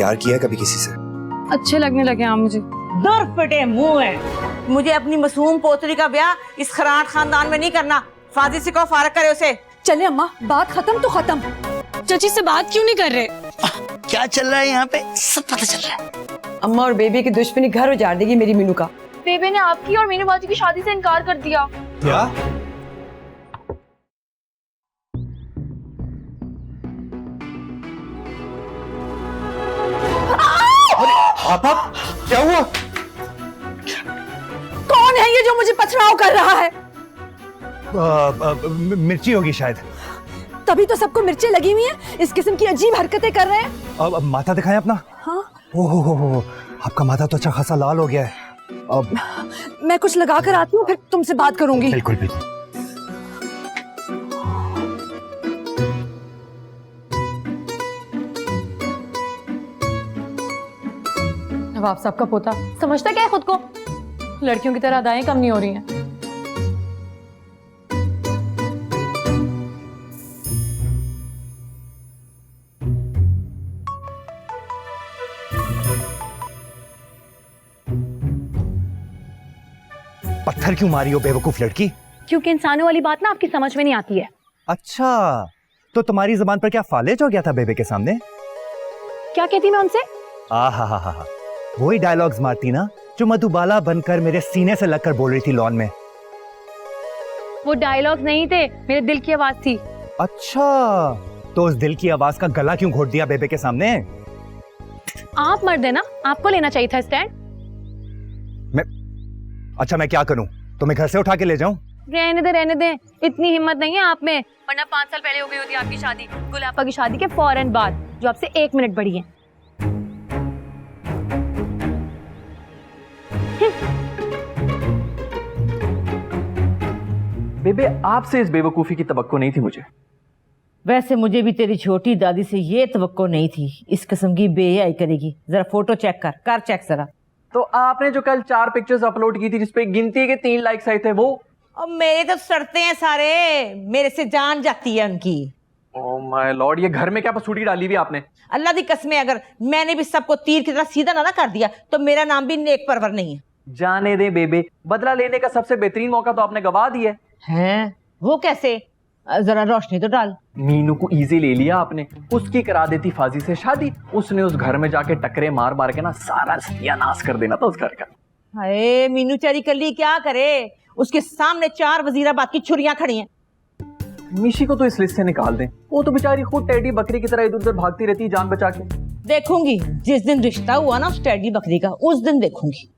प्यार किया है कभी किसी से? अच्छे लगने लगे आप मुझे। दूर पिटे मुंह है। मुझे अपनी मासूम पोतरी का ब्याह इस खराट खानदान में नहीं करना। फादी से कहो फारग करे उसे। चले अम्मा, बात खत्म तो खत्म। चाची से बात क्यों नहीं कर रहे? क्या चल रहा है यहाँ पे सब पता चल रहा है। अम्मा और बेबी की दुश्मनी घर उजाड़ देगी मेरी मीनू का। बेबे ने आपकी और मीनू बाजी की शादी से इनकार कर दिया। क्या? आप क्या हुआ? कौन है ये जो मुझे पथराव कर रहा है? मिर्ची होगी शायद। तभी तो सबको मिर्चें लगी हुई हैं, इस किस्म की अजीब हरकतें कर रहे हैं। अब माथा दिखाएं अपना। हाँ? ओहो, आपका माथा तो अच्छा खासा लाल हो गया है। अब मैं कुछ लगा कर आती हूँ, फिर तुमसे बात करूंगी। बिल्कुल बिल्कुल। नवाब साहब का पोता समझता क्या है खुद को? लड़कियों की तरह अदाएं कम नहीं हो रही हैं। पत्थर क्यों मारी हो बेवकूफ लड़की? क्योंकि इंसानों वाली बात ना आपकी समझ में नहीं आती है। अच्छा, तो तुम्हारी जुबान पर क्या फालिज हो गया था बेबे के सामने? क्या कहती मैं उनसे? आहा, वही डायलॉग्स मारती ना जो मधुबाला बनकर मेरे सीने से लगकर बोल रही थी लॉन में। वो डायलॉग्स नहीं थे, मेरे दिल की आवाज थी। अच्छा, तो उस दिल की आवाज का गला क्यों घोट दिया बेबे के सामने? आप मर्द है ना, आपको लेना चाहिए था स्टैंड। मैं क्या करूं? तुम्हें घर से उठा के ले जाऊं? रहने दे, इतनी हिम्मत नहीं है आप में, वरना 5 साल पहले हो गई होती आपकी शादी, गुलाबा की शादी के फौरन बाद, जो आपसे 1 मिनट बड़ी है। बेबे, आपसे इस बेवकूफी की तवक्को नहीं थी मुझे। वैसे मुझे भी तेरी छोटी दादी से ये तवक्को नहीं थी, इस किस्म की बेहयाई करेगी। जरा फोटो चेक कर चेक जरा। तो आपने जो कल 4 पिक्चर्स अपलोड की थी जिसपे गिनती के 3 लाइक्स आए थे वो? और मेरे तो सड़ते हैं सारे, मेरे से जान जाती है उनकी। ओह माय लॉर्ड, ये घर में क्या पसूड़ी डाली हुई आपने? अल्लाह दी कसमें, अगर मैंने भी सबको तीर की तरह सीधा ना कर दिया तो मेरा नाम भी नेक परवर नहीं है। जाने दे बेबे, बदला लेने का सबसे बेहतरीन मौका तो आपने गवा दिया है। वो कैसे? जरा रोशनी तो डाल। मीनू को इजी ले लिया आपने, उसकी करा देती फाजी से शादी, उसने उस घर में जाके टकरे मार मार के ना सारा सत्यानाश कर देना था उस घर का। हाय, मीनू चारी कल्ली क्या करे? उसके सामने 4 वजीराबाद की छुरियां खड़ी हैं। मिशी को तो इस लिस्ट से निकाल दें, वो तो बेचारी खुद टेडी बकरी की तरह इधर उधर भागती रहती है जान बचा के। देखूंगी जिस दिन रिश्ता हुआ ना उस टेडी बकरी का, उस दिन देखूंगी।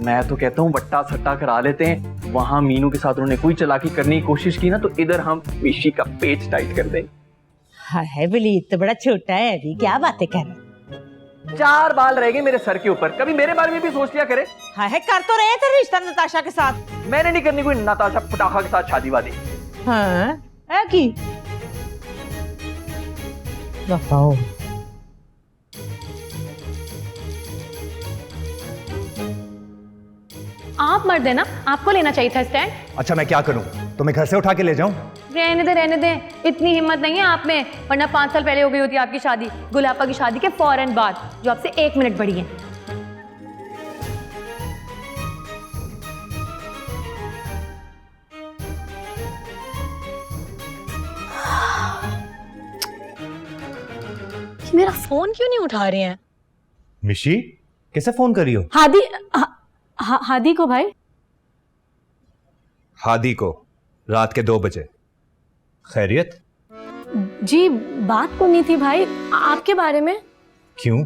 मैं तो कहता हूँ बट्टा सट्टा करा लेते हैं, वहां मीनू के साथ उन्होंने कोई चालाकी करने की कोशिश की ना तो इधर हम मिशी का पेच टाइट कर देंगे। हाय वलीद तो बड़ा छोटा है अभी, क्या बातें कर रहे? 4 बाल रह गए मेरे सर के ऊपर, कभी मेरे बारे में भी सोच लिया करे। हाय कर तो रहे थे रिश्ता नताशा के साथ। मैंने नहीं करनी कोई नताशा पटाखा के साथ शादी वादी। हाँ है की बताओ। आप मर्द है ना, आपको लेना चाहिए था स्टैंड। अच्छा, मैं क्या करूं? तुम्हें घर से उठा के ले जाऊं? रहने दे, इतनी हिम्मत नहीं है आप में, वरना 5 साल पहले हो गई होती आपकी शादी, गुलाबा की शादी के फौरन बाद, जो आपसे 1 मिनट बड़ी है। मेरा फोन क्यों नहीं उठा रहे हैं? मिशी, कैसे फोन करी हो? हादी को भाई। हादी को रात के 2 बजे। खैरियत? जी बात करनी थी भाई आपके बारे में। क्यों?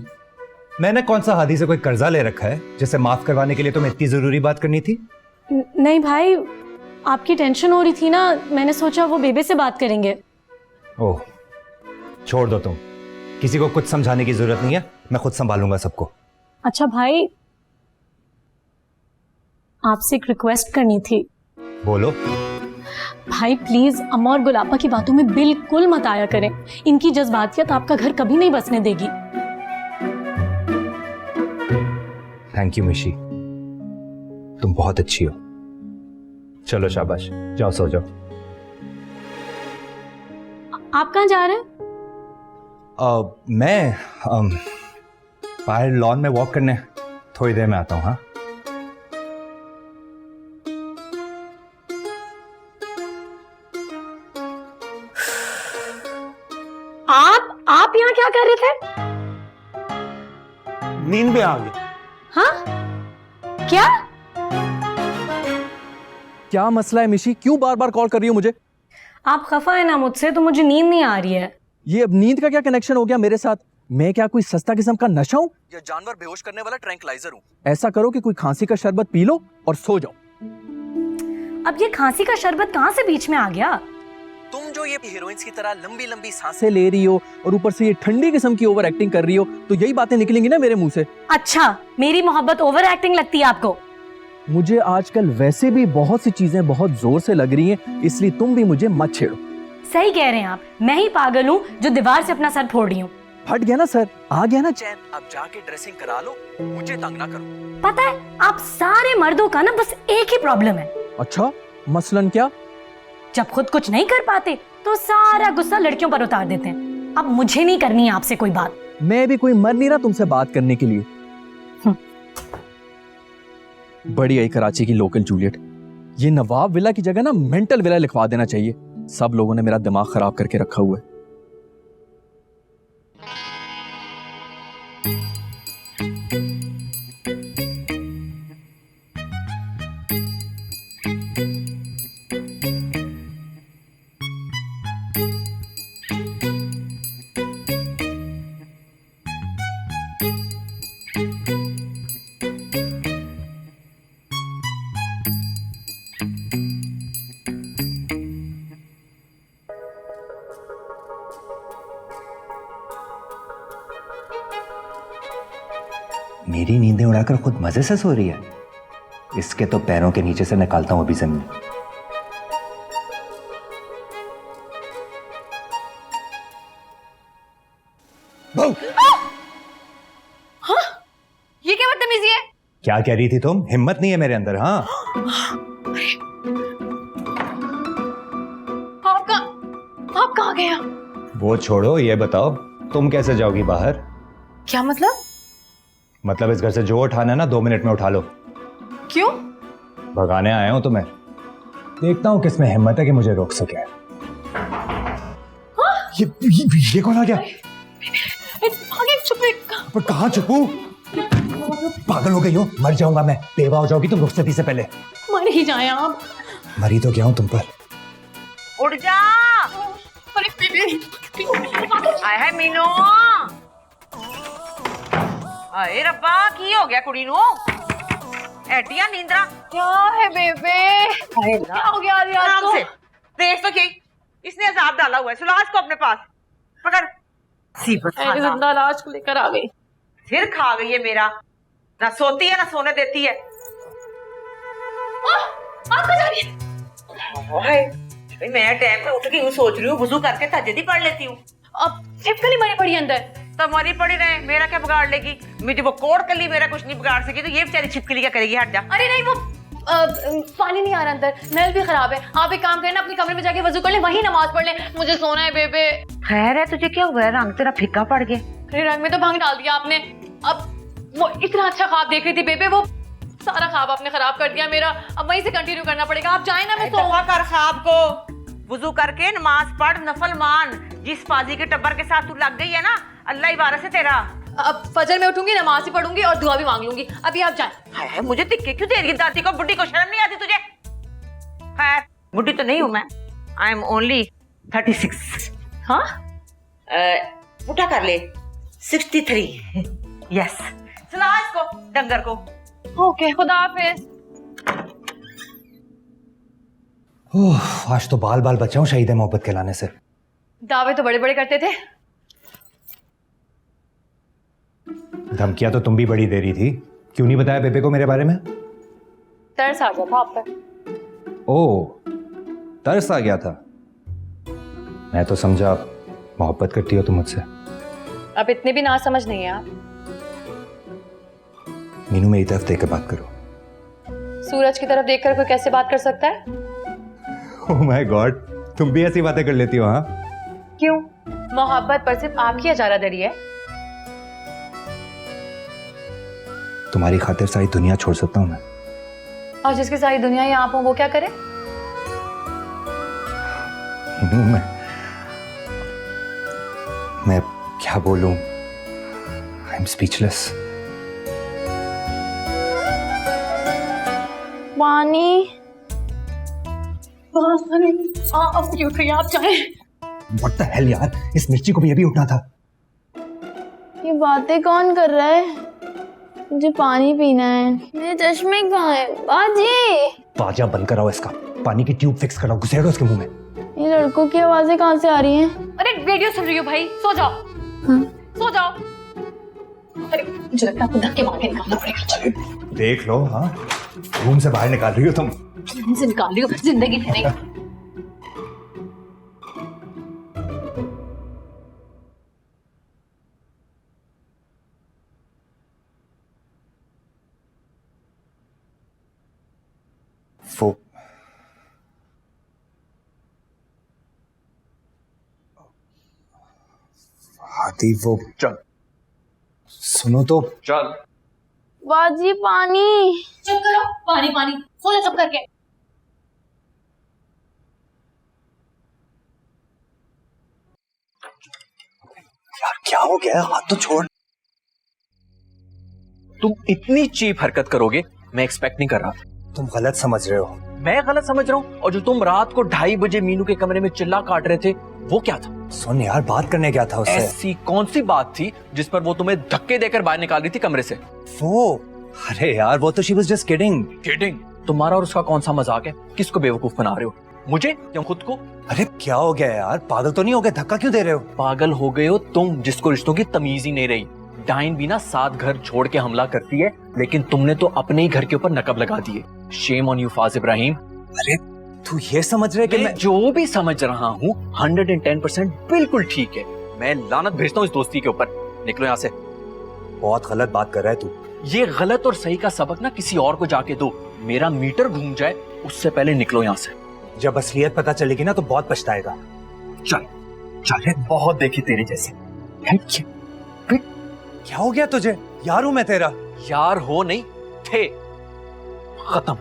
मैंने कौन सा हादी से कोई कर्जा ले रखा है जिसे माफ करवाने के लिए तुम्हें इतनी जरूरी बात करनी थी? नहीं भाई, आपकी टेंशन हो रही थी ना, मैंने सोचा वो बेबे से बात करेंगे। ओह, छोड़ दो तुम, किसी को कुछ समझाने की जरूरत नहीं है, मैं खुद संभालूंगा सबको। अच्छा भाई, आपसे एक रिक्वेस्ट करनी थी। बोलो। भाई प्लीज अम्मा और गुलाबा की बातों में बिल्कुल मत आया करें, इनकी जज्बातियत आपका घर कभी नहीं बसने देगी। थैंक यू मिशी, तुम बहुत अच्छी हो। चलो शाबाश, जाओ सो जाओ। आप कहाँ जा रहे हैं? बाहर लॉन में वॉक करने, थोड़ी देर में आता हूँ। हाँ, आप यहाँ क्या कर रहे थे? नींद में आ गई। हाँ, क्या? क्या मसला है मिशी, क्यों बार बार कॉल कर रही हो मुझे? आप खफा है ना मुझसे, तो मुझे नींद नहीं आ रही है। ये अब नींद का क्या कनेक्शन हो गया मेरे साथ? मैं क्या कोई सस्ता किस्म का नशा हूँ या जानवर बेहोश करने वाला ट्रैंक्विलाइजर हूँ? ऐसा करो कि कोई खांसी का शरबत पी लो और सो जाओ। अब ये खांसी का शरबत कहाँ से बीच में आ गया? तुम जो ये हीरोइंस की तरह लंबी लंबी सांसें ले रही हो और ऊपर से ये ठंडी किस्म की ओवर एक्टिंग कर रही हो, तो यही बातें निकलेंगी ना मेरे मुंह से। अच्छा, मेरी मोहब्बत ओवर एक्टिंग लगती है आपको? मुझे आजकल वैसे भी बहुत सी चीजें बहुत जोर से लग रही हैं, इसलिए तुम भी मुझे मत छेड़ो। सही कह रहे हैं आप, मैं ही पागल हूँ जो दीवार से अपना सर फोड़ रही हूँ। फट गया ना सर, आ गया ना चैन, अब जाके ड्रेसिंग करा लो, मुझे तंग ना करो। पता है, आप सारे मर्दों का ना बस एक ही प्रॉब्लम है। अच्छा, मसलन क्या? जब खुद कुछ नहीं कर पाते तो सारा गुस्सा लड़कियों पर उतार देते हैं। अब मुझे नहीं करनी है आपसे कोई बात। मैं भी कोई मर नहीं रहा तुमसे बात करने के लिए। बड़ी आई कराची की लोकल जूलियट। ये नवाब विला की जगह ना मेंटल विला लिखवा देना चाहिए। सब लोगों ने मेरा दिमाग खराब करके रखा हुआ है। मेरी नींदें उड़ाकर खुद मजे से सो रही है। इसके तो पैरों के नीचे से निकालता हूं अभी जमीन। हाँ? ये क्या बदतमीजी है? क्या कह रही थी तुम? हिम्मत नहीं है मेरे अंदर? हाँ, आप कहाँ गए? वो छोड़ो, ये बताओ तुम कैसे जाओगी बाहर? क्या मतलब? मतलब इस घर से जो उठाना है ना 2 मिनट में उठा लो। क्यों? भगाने आया हूं तुम्हें। देखता हूं किसमें हिम्मत है कि मुझे रोक सके। हाँ? ये कौन आ गया? भागे, छुपे। पर कहाँ छुपू? पागल हो गई हो? मर जाऊंगा मैं। बेवा हो जाओगी तुम रुखसती से पहले। मर ही जाए आप। मरी तो गया हूं तुम पर। उठ जा। अरे बेबे, आए है मीनू। हाय रब्बा, की हो गया कुड़ी नु? एडिया नींदरा। क्या है बेबे? क्या हो गया आज रात आराम को? से देख तो क्या, इसने अजाब डाला हुआ है। सुला इसको अपने पास, पकड़। सीबत मेरी जिंदा लाश को लेकर आ गई। फिर खा गई है मेरा। ना सोती है ना सोने देती है। आप कहाँ जा रही हैं? ओए, मैं टाइम पे उठ के यूं सोच रही हूँ, वुजू करके तहज्जुद ही पढ़ लेती हूँ। अब छिपकली मरी पड़ी अंदर। तो मरी पड़ी रहे, मेरा क्या बिगाड़ लेगी? मुझे वो कोड़ कली मेरा कुछ नहीं बिगाड़ सकी, तो ये बेचारी छिपकली क्या करेगी? हट जा। अरे नहीं, वो पानी नहीं आ रहा अंदर, नल भी खराब है। आप एक काम करना, अपने कमरे में जाके वजू कर ले, वहीं नमाज पढ़ ले। मुझे सोना है बेबे। खैर है, तुझे क्या हुआ है? रंग तेरा फीका पड़ गया। अरे रंग में तो भंग डाल दिया आपने। अब वो इतना अच्छा ख्वाब देख रही थी बेबे, वो सारा ख्वाब आपने खराब कर दिया मेरा। अब वहीं से कंटिन्यू करना पड़ेगा। आप जाए ना, मैं दफा कर ख्वाब को। वुजू करके नमाज पढ़, नफल मान। जिस पाजी के टब्बर के साथ तू लग गई है ना, अल्लाह ही वारस है तेरा। अब फजर में उठूंगी, नमाज ही पढ़ूंगी और दुआ भी मांग लूंगी। अभी आप जाएं। हाय, मुझे दिक्के क्यों दे रही है? दादी को, बुढ़ी को शर्म नहीं आती तुझे? खैर, बुढ़ी तो नहीं हूं मैं। I am only 36। हाँ, उठा कर ले 63। यस, चला इसको डंगर को। ओके, खुदा हाफिज। आज तो बाल बाल बचाऊं शहीद मोहब्बत के लाने से। दावे तो बड़े बड़े करते थे। धमकियां तो तुम भी बड़ी दे रही थी। क्यों नहीं बताया बेबे को मेरे बारे में? तरस आ गया था आप पर। ओह, तरस आ गया था। मैं तो समझा मोहब्बत करती हो तुम मुझसे। अब इतने भी ना समझ नहीं है आप। मीनू मेरी तरफ देख के बात करो। सूरज की तरफ देखकर कोई कैसे बात कर सकता है? ओह माय गॉड, तुम भी ऐसी बातें कर लेती हो? हाँ, क्यों? मोहब्बत पर सिर्फ आपकी इजारादारी है। तुम्हारी खातिर सारी दुनिया छोड़ सकता हूँ मैं। और जिसकी सारी दुनिया ही आप हो वो क्या करे? मैं क्या बोलूं? I am speechless. वानी अब क्यों उठ रही हैं आप? जाएं। व्हाट द हेल यार, इस मिर्ची को भी अभी उठना था। ये बातें कौन कर रहा है? मुझे पानी पीना है। मेरे चश्मे कहाँ है? बाजी, बाजा बंद कराओ इसका, पानी की ट्यूब फिक्स कराओ, घुसेड़ो इसके मुंह में। ये लड़कों की आवाजें कहाँ से आ रही हैं? अरे रेडियो सुन रही हो भाई, सो जाओ। हाँ? सो जाओ। अरे मुझे लगता है आपको धक्के मार के निकालना पड़ेगा। चलो देख लो। हाँ, रूम से बाहर निकाल रही हो तुम। रूम से निकाल रही हो, जिंदगी ठहरेगी। वो हाथी, वो चल सुनो तो। चल। बाजी पानी। चुप करो, पानी पानी, सो जा चुप करके। यार क्या हो गया? हाथ तो छोड़। तुम इतनी चीप हरकत करोगे मैं एक्सपेक्ट नहीं कर रहा था। तुम गलत समझ रहे हो। मैं गलत समझ रहा हूँ? और जो तुम रात को 2:30 बजे मीनू के कमरे में चिल्ला काट रहे थे वो क्या था? सुन यार, बात करने गया था उससे। ऐसी कौन सी बात थी जिस पर वो तुम्हें धक्के देकर बाहर निकाल रही थी कमरे से? वो, अरे यार वो तो she was just kidding. Kidding? तुम्हारा और उसका कौन सा मजाक है? किसको बेवकूफ बना रहे हो, मुझे या खुद को? अरे क्या हो गया यार, पागल तो नहीं हो गए? धक्का क्यों दे रहे हो? पागल हो गए हो तुम, जिसको रिश्तों की तमीज ही नहीं रही। डाइन भी ना 7 घर छोड़ के हमला करती है, लेकिन तुमने तो अपने ही घर के ऊपर नकब लगा दिए। Shame on you Faaz Ibrahim. अरे तू ये समझ रहे कि मैं जो भी समझ रहा हूँ 110% बिल्कुल ठीक है। मैं लानत भेजता हूँ इस दोस्ती के ऊपर। निकलो यहाँ से। बहुत गलत बात कर रहा है तू। ये गलत और सही का सबक ना किसी और को जाके दो। मेरा मीटर घूम जाए उससे पहले निकलो यहाँ से। जब असलियत पता चलेगी ना तो बहुत पछताएगा। चल चल, बहुत देखी तेरे जैसे। क्या हो गया तुझे? यार हूं मैं तेरा। यार हो नहीं थे, खत्म।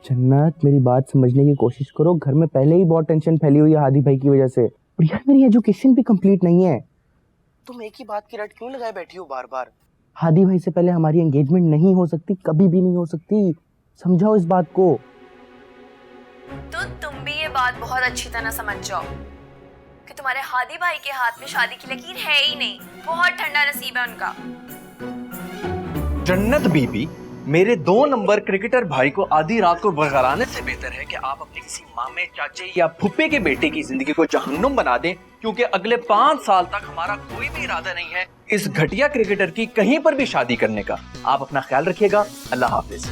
जन्नत, मेरी बात समझने की कोशिश करो। घर में पहले ही बहुत टेंशन फैली हुई है हादी भाई की वजह से। और यार मेरी एजुकेशन भी कंप्लीट नहीं है। तुम एक ही बात की रट क्यों लगाए बैठी हो बार बार? हादी भाई से पहले हमारी एंगेजमेंट नहीं हो सकती, कभी भी नहीं हो सकती। समझाओ इस बात को। तो तुम भी ये बात बहुत अच्छी तरह समझ जाओ कि तुम्हारे हादी भाई के हाथ में शादी की लकीर है ही नहीं। बहुत ठंडा नसीब है उनका। जन्नत बीबी, मेरे 2 नंबर क्रिकेटर भाई को आधी रात को बगराने से बेहतर है कि आप अपने किसी मामे, चाचे या फुप्पे के बेटे की जिंदगी को जहन्नुम बना दें, क्योंकि अगले 5 साल तक हमारा कोई भी इरादा नहीं है इस घटिया क्रिकेटर की कहीं पर भी शादी करने का। आप अपना ख्याल रखिएगा। अल्लाह हाफिज।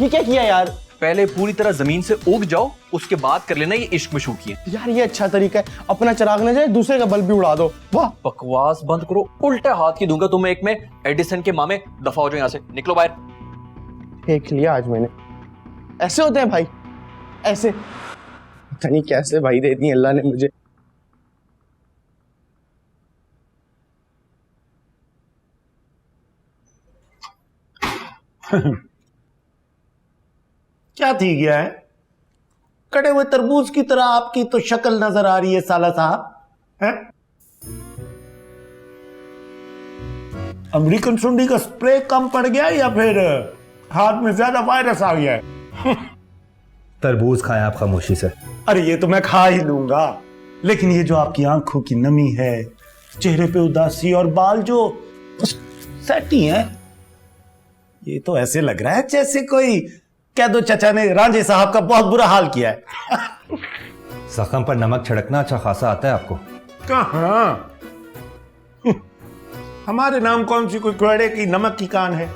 ये क्या किया यार? पहले पूरी तरह जमीन से उग जाओ, उसके बाद कर लेना ये इश्क मशूकी है। यार ये अच्छा तरीका है, अपना चिराग न जाए दूसरे का बल्ब भी उड़ा दो। वाह, बकवास बंद करो, उल्टे हाथ की दूंगा तुम्हें एक में। एडिसन के मामे, दफा हो जाओ यहाँ से, निकलो बाहर। देख लिया आज मैंने। ऐसे होते हैं भाई, ऐसे। पता नहीं कैसे भाई दे दी अल्लाह ने मुझे। क्या थी गया है? कड़े हुए तरबूज की तरह आपकी तो शक्ल नजर आ रही है साला साहब। हैं? अमेरिकन सुंडी का स्प्रे कम पड़ गया या फिर हाथ में ज्यादा वायरस आ गया है? तरबूज खाएं आप खामोशी से। अरे ये तो मैं खा ही लूंगा, लेकिन ये जो आपकी आंखों की नमी है, चेहरे पे उदासी और बाल जो सेट ही हैं, ये तो ऐसे लग रहा है जैसे कोई कह दो चचा ने रांझे साहब का बहुत बुरा हाल किया है। जख्म पर नमक छिड़कना अच्छा खासा आता है आपको? कहाँ? हमारे नाम कौन सी कोई क्वेड़े की नमक की कान है?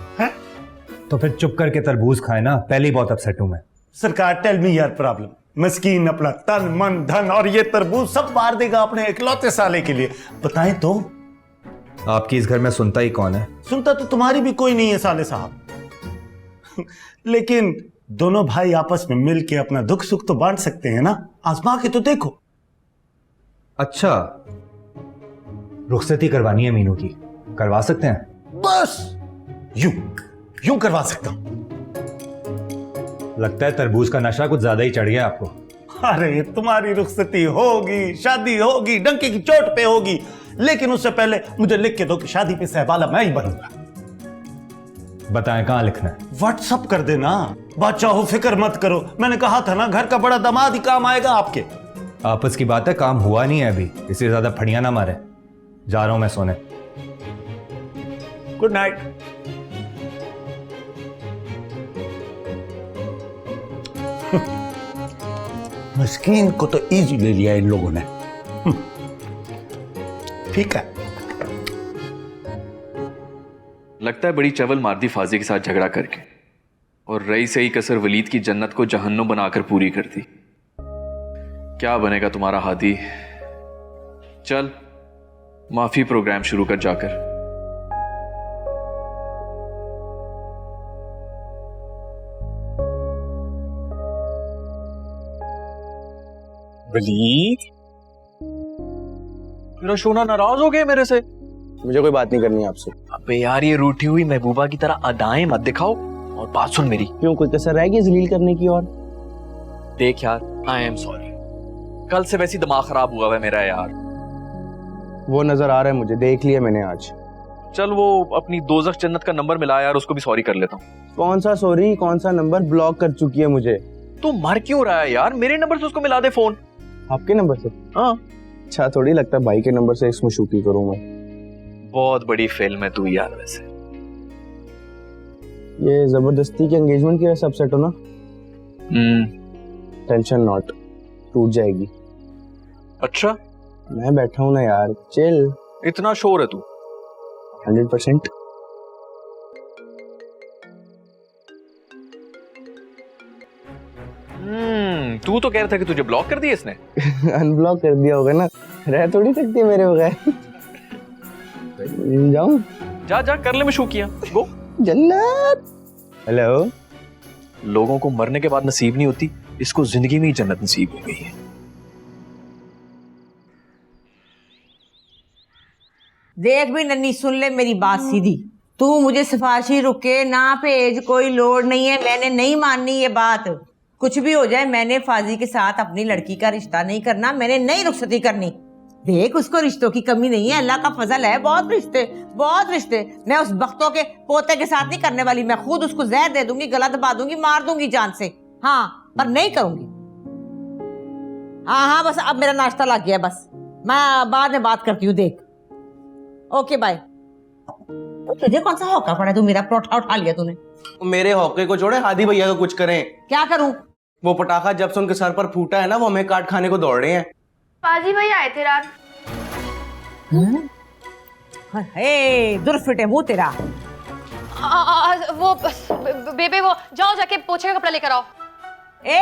तो फिर चुप करके तरबूज खाए ना। पहले ही बहुत अपसेट हूं मैं। सरकार, टेल मी यार प्रॉब्लम। मस्कीन अपना तन मन धन और ये तरबूज सब मार देगा अपने इकलौते साले के लिए। बताएं तो आपकी इस घर में सुनता ही कौन है? सुनता तो तुम्हारी भी कोई नहीं है साले साहब। लेकिन दोनों भाई आपस में मिल के अपना दुख सुख तो बांट सकते हैं ना, आजमा के तो देखो। अच्छा, रुखसती करवानी है मीनू की, करवा सकते हैं? बस यूं करवा सकता हूं। लगता है तरबूज का नशा कुछ ज्यादा ही चढ़ गया आपको। अरे तुम्हारी रुखसती होगी, शादी होगी, डंके की चोट पे होगी, लेकिन उससे पहले मुझे लिख के दो कि शादी पे सहबाला मैं ही बनूंगा। बताएं कहां लिखना है? व्हाट्सअप कर देना। बादशाह हो, फिक्र मत करो, मैंने कहा था ना घर का बड़ा दामाद ही काम आएगा आपके। आपस की बात है, काम हुआ नहीं है अभी, इसलिए ज्यादा फड़ियां ना मारे। जा रहा हूं मैं सोने। Good night. मस्कीन को तो इजी ले लिया इन लोगों ने। ठीक है। लगता है बड़ी चवल मार दी फाजी के साथ झगड़ा करके, और रही सही कसर वलीद की जन्नत को जहन्नुम बनाकर पूरी कर दी। क्या बनेगा तुम्हारा हादी? चल माफी प्रोग्राम शुरू कर जाकर। वलीद, मेरा सोना नाराज हो गए मेरे से? मुझे कोई बात नहीं करनी आपसे। अबे यार, ये रूठी हुई महबूबा की तरह अदाएं मत दिखाओ, और बात सुन मेरी। क्यों, कोई कसर रहेगी जलील करने की? और देख यार, आई एम सॉरी, कल से वैसी दिमाग खराब हुआ है मेरा यार। वो नजर आ रहा है मुझे, देख लिया मैंने आज। चल वो अपनी दोज़ख जन्नत का नंबर मिला यार, उसको भी सॉरी कर लेता हूँ। कौन सा सॉरी, कौन सा नंबर? ब्लॉक कर चुकी है मुझे। तू मर क्यों रहा है यार? मेरे नंबर से उसको मिला दे फोन। आपके नंबर से? हाँ। अच्छा थोड़ी लगता है भाई के नंबर से इसमें शूटी करूं मैं। बहुत बड़ी फेल है तू यार वैसे। ये जबरदस्ती के एंगेजमेंट की वजह से अपसेट हो ना? टेंशन नॉट, टूट जाएगी। अच्छा, मैं बैठा हूं ना यार, चिल। इतना शोर है तू? 100%। तू तो कह रहा था कि तुझे ब्लॉक कर दिया इसने। अनब्लॉक कर दिया होगा ना, रह थोड़ी सकती है मेरे बगैर। जाऊं? जा जा कर ले, मैं शू किया। गो जन्नत। हेलो। लोगों को मरने के बाद नसीब नहीं होती, इसको जिंदगी में ही जन्नत नसीब हो गई है। देख भी नन्नी, सुन ले मेरी बात सीधी। तू मुझे सिफारिशी रुके ना भेज, कोई लोड नहीं है, मैंने नहीं माननी ये बात। कुछ भी हो जाए, मैंने फाजी के साथ अपनी लड़की का रिश्ता नहीं करना, मैंने नहीं रुखसती करनी। देख, उसको रिश्तों की कमी नहीं है, अल्लाह का फजल है, बहुत रिश्ते, बहुत रिश्ते। मैं उस बख्तों के पोते के साथ नहीं करने वाली, मैं खुद उसको जहर दे दूंगी, गला दबा दूंगी, मार दूंगी जान से। हाँ, पर नहीं करूंगी। हाँ हाँ, बस अब मेरा नाश्ता लग गया, बस मैं बाद में बात करती हूँ। देख, ओके बाय। तुझे कौन सा हौका पड़ा, तू मेरा परोठा उठा लिया तूने। मेरे हौके को छोड़े, हादी भैया को कुछ करें। क्या करूं? वो पटाखा जब से उनके सर पर फूटा है ना, वो हमें काट खाने को दौड़ रहे हैं। पाजी भैया आए थे रात। हे दुर्फिटे मुंह तेरा। वो बेबे, वो जाओ जाके पोछे का कपड़ा लेकर आओ। ए,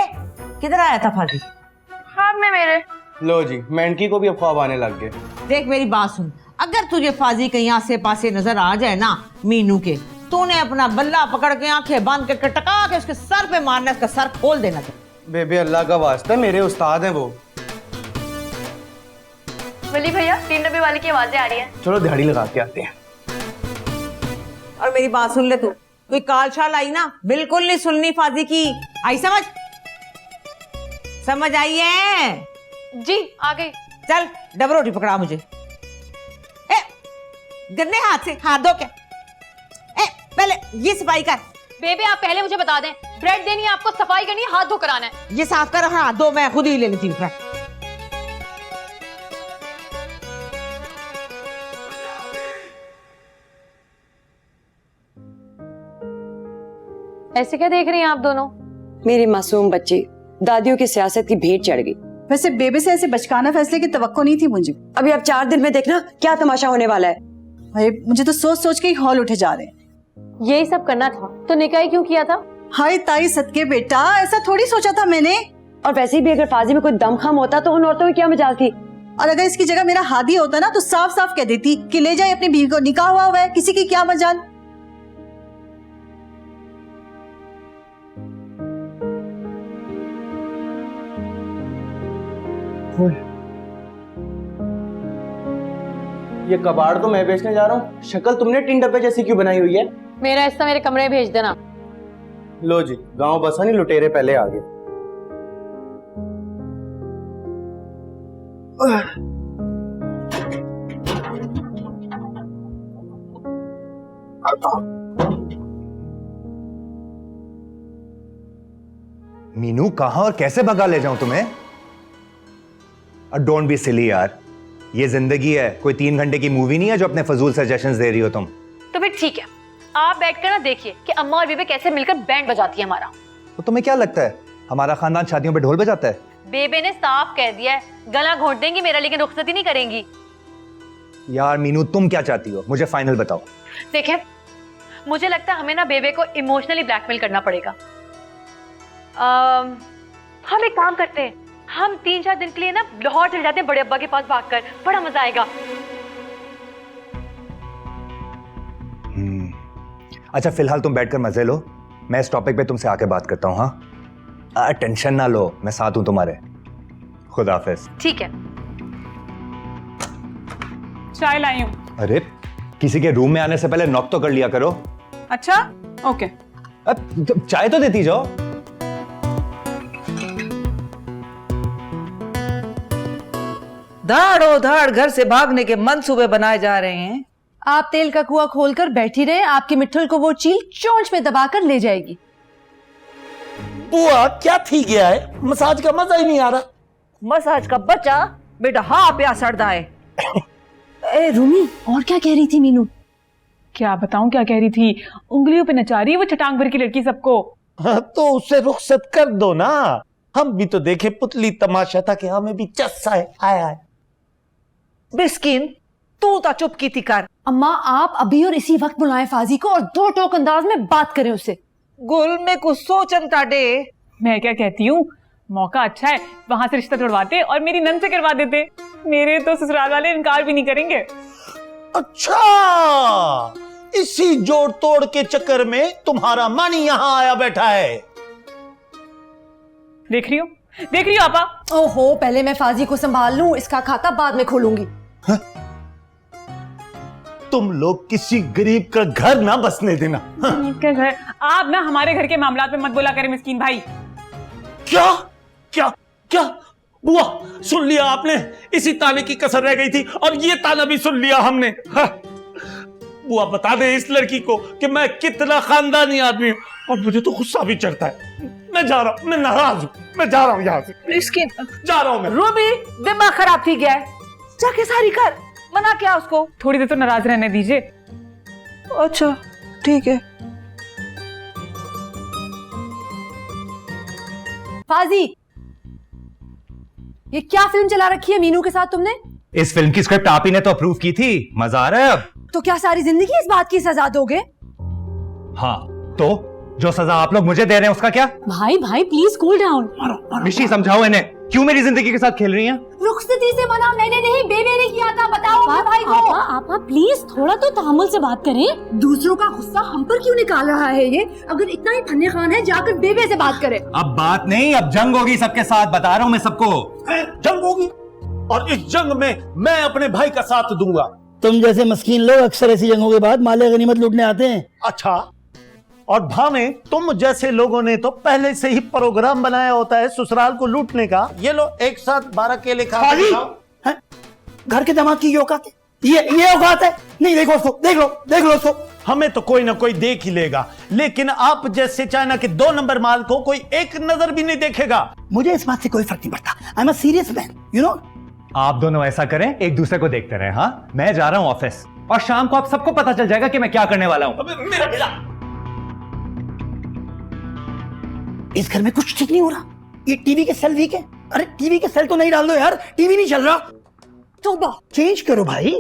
किधर आया था फाजी? ख्वाब में मेरे। लो जी, मेंढकी को भी अब ख्वाब आने लग गए। देख मेरी बात सुन, अगर तुझे फाजी कहीं आसे पासे नजर आ जाए ना मीनू के, तूने अपना बल्ला पकड़ के आंखें बांध के टका के उसके सर पे मारना, उसका सर खोल देना। बेबे अल्लाह का वास्ता, मेरे उस्ताद हैं वो। वली भैया, 3 डब्बे वाले की आवाजें आ रही है। चलो दिहाड़ी लगा के आते हैं। और मेरी बात सुन ले, तू कोई काल शाल आई ना, बिल्कुल नहीं सुननी फाजी की। आई समझ? समझ आई है? जी आ गई। चल डबल रोटी पकड़ा मुझे। ए, गन्ने हाथ से हाथ धो के। ए, पहले ये सफाई कर। बेबे आप पहले मुझे बता दें, ब्रेड देनी है आपको, सफाई करनी है, हाथ धोकर आना है। ये साफ कर, हाथ धो, मैं खुद ही ले लेती हूँ। ऐसे क्या देख रही हैं आप दोनों? मेरी मासूम बच्ची दादियों की सियासत की भेंट चढ़ गई। वैसे बेबे से ऐसे बचकाना फैसले की तवक्को नहीं थी मुझे। अभी अब 4 दिन में देखना क्या तमाशा होने वाला है। भाई मुझे तो सोच सोच के ही हॉल उठे जा रहे हैं। यही सब करना था तो निकाह क्यों किया था? हाय ताई सदके बेटा, ऐसा थोड़ी सोचा था मैंने। और वैसे भी अगर फाजी में कोई दमखम होता तो उन औरतों की क्या मजाल थी। और अगर इसकी जगह मेरा हादी होता ना तो साफ साफ कह देती कि ले जाए अपनी बीवी को, निकाह हुआ है, किसी की क्या मजाल। ये कबाड़ तो मैं बेचने जा रहा हूँ, शक्ल तुमने टिन डब्बे जैसी क्यों बनाई हुई है? मेरा हिस्सा मेरे कमरे में भेज देना। लो जी, गांव बसा नहीं, लुटेरे पहले आ गए। मीनू, कहां और कैसे भगा ले जाऊं तुम्हें? डोंट बी सिली यार, ये जिंदगी है, कोई 3 घंटे की मूवी नहीं है जो अपने फजूल सजेशंस दे रही हो तुम। तो फिर ठीक है, आप बैठकर ना देखिए कि अम्मा और बेबे कैसे मिलकर बैंड बजाती है हमारा। तो तुम्हें क्या लगता है हमारा खानदान शादियों पे ढोल बजाता है? बेबे ने साफ कह दिया है, गला घोंट देंगी मेरा, लेकिन रुखसती नहीं करेंगी। यार मीनू, तुम क्या चाहती हो, मुझे फाइनल बताओ। देखें, मुझे लगता है हमें ना बेबे को इमोशनली ब्लैकमेल करना पड़ेगा। हम एक काम करते हैं, हम 3-4 दिन के लिए ना लाहौर चले जाते हैं बड़े अब्बा के पास भागकर, बड़ा मजा आएगा। अच्छा फिलहाल तुम बैठकर मजे लो, मैं इस टॉपिक पे तुमसे आके बात करता हूँ। हाँ, टेंशन ना लो, मैं साथ हूं तुम्हारे। खुदा हाफिज। ठीक है, चाय लाई हूँ। अरे किसी के रूम में आने से पहले नॉक तो कर लिया करो। अच्छा, ओके। अब चाय तो देती जाओ। धाड़ो धाड़ घर से भागने के मंसूबे बनाए जा रहे हैं। आप तेल का कुआं खोलकर बैठी रहे, आपकी मिट्ठल को वो चील चोंच में दबाकर ले जाएगी। बुआ क्या थी गया है, मसाज का मजा ही नहीं आ रहा। मसाज का बच्चा बेटा हाँ प्या सड़दा है। ए रूमी, और क्या कह रही थी मीनू? क्या बताऊं क्या कह रही थी, उंगलियों पे नचा रही है वो छटांग भर की लड़की सबको। हाँ, तो उससे रुखसत कर दो ना, हम भी तो देखे पुतली तमाशा था कि हमें भी चस्सा है। आया बिस्किन तू तो चुप की थी कर। अम्मा, आप अभी और इसी वक्त बुलाएं फाजी को और 2 टोक अंदाज में बात करें उससे। गुल में कुछ सोचन ताडे। मैं क्या कहती हूँ, मौका अच्छा है, वहां से रिश्ता तोड़वाते और मेरी नन से करवा देते, मेरे तो ससुराल वाले इनकार भी नहीं करेंगे। अच्छा, इसी जोड़ तोड़ के चक्कर में तुम्हारा मानी यहाँ आया बैठा है। देख रही हो आपा। ओहो, पहले मैं फाजी को संभाल लूं, इसका खाता बाद में खोलूंगी। तुम लोग किसी गरीब का घर ना बसने देना। क्या घर? आप ना हमारे घर के मामलात में मत बोला करें मिस्कीन भाई। क्या क्या क्या बुआ, सुन लिया आपने, इसी ताने की कसर रह गई थी और ये ताना भी सुन लिया हमने। हाँ। बुआ बता दे इस लड़की को कि मैं कितना खानदानी आदमी हूँ, और मुझे तो गुस्सा भी चढ़ता है। मैं जा रहा हूँ, मैं नाराज हूँ, मैं जा रहा हूँ यहाँ से। बिस्किन जा रहा हूँ मैं। रूबी दिमाग खराब थी गया है, जाके सारी कर, मना क्या उसको। थोड़ी देर तो नाराज रहने दीजिए। अच्छा ठीक है। फाजी, ये क्या फिल्म चला रखी है मीनू के साथ तुमने? इस फिल्म की स्क्रिप्ट आप ही ने तो अप्रूव की थी, मजा आ रहा है अब। तो क्या सारी जिंदगी इस बात की सजा दोगे? हाँ, तो जो सजा आप लोग मुझे दे रहे हैं उसका क्या? भाई भाई प्लीज कूल डाउन। मिशी समझाओ इन्हें, क्यों मेरी जिंदगी के साथ खेल रही हैं? रुखसती से मना मैंने नहीं, बेबे ने किया था। बताओ अपने भाई को। आपा प्लीज थोड़ा तो तहम्मुल से बात करें। दूसरों का गुस्सा हम पर क्यों निकाल रहा है ये? अगर इतना ही फन्ने खान है, जाकर बेबे से बात करे। अब बात नहीं, अब जंग होगी सबके साथ, बता रहा हूँ मैं सबको। जंग होगी, और इस जंग में मैं अपने भाई का साथ दूंगा। तुम जैसे मस्कीन लोग अक्सर ऐसी जंगों के बाद माले गनीमत लूटने आते हैं। अच्छा, और भावे तुम जैसे लोगों ने तो पहले से ही प्रोग्राम बनाया होता है ससुराल को लूटने का। ये लो एक साथ 12 केले खा हैं? घर के दामाद की ये औकात है, ये औकात है? नहीं, देखो उसको, देख लो उसको। हमें तो कोई ना कोई देख ही लेगा, लेकिन आप जैसे चाइना के 2 नंबर माल को कोई एक नजर भी नहीं देखेगा। मुझे इस बात से कोई फर्क नहीं पड़ता। I am a serious man, you know. आप दोनों ऐसा करें, एक दूसरे को देखते रहे। हाँ, मैं जा रहा हूँ ऑफिस, और शाम को आप सबको पता चल जाएगा कि मैं क्या करने वाला हूँ। इस घर में कुछ ठीक नहीं हो रहा। ये टीवी के सेल वीक है। अरे टीवी के सेल तो नहीं डाल दो यार, टीवी नहीं चल रहा। तो चेंज करो भाई।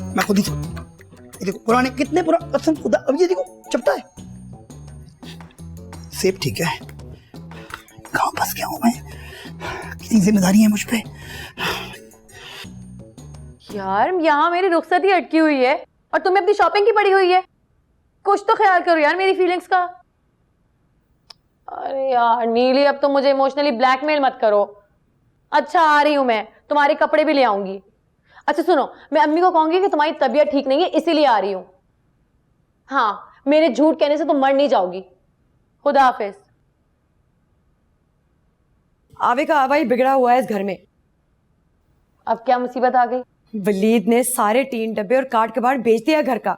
मैं खुद ही देखो पुराने कितने पुराने, कसम खुदा। अब ये देखो चपटा है। सेब ठीक है, कहाँ फंस गया हूँ मैं? कितनी जिम्मेदारी है मुझ पे। यार यहाँ मेरी रुखसती अटकी हुई है और तुम्हें अपनी शॉपिंग की पड़ी हुई है। कुछ तो ख्याल करो यार मेरी फीलिंग्स का। अरे यार नीली, अब तो मुझे इमोशनली ब्लैकमेल मत करो। अच्छा आ रही हूं मैं, तुम्हारे कपड़े भी ले आऊंगी। अच्छा सुनो, मैं अम्मी को कहूंगी कि तुम्हारी तबीयत ठीक नहीं है इसीलिए आ रही हूं। हाँ, मेरे झूठ कहने से तुम मर नहीं जाओगी। खुदा हाफिज। आवे का आवा ही बिगड़ा हुआ है इस घर में। अब क्या मुसीबत आ गई? वलीद ने सारे टीन डब्बे और काट कबाड़ बेच दिया घर का।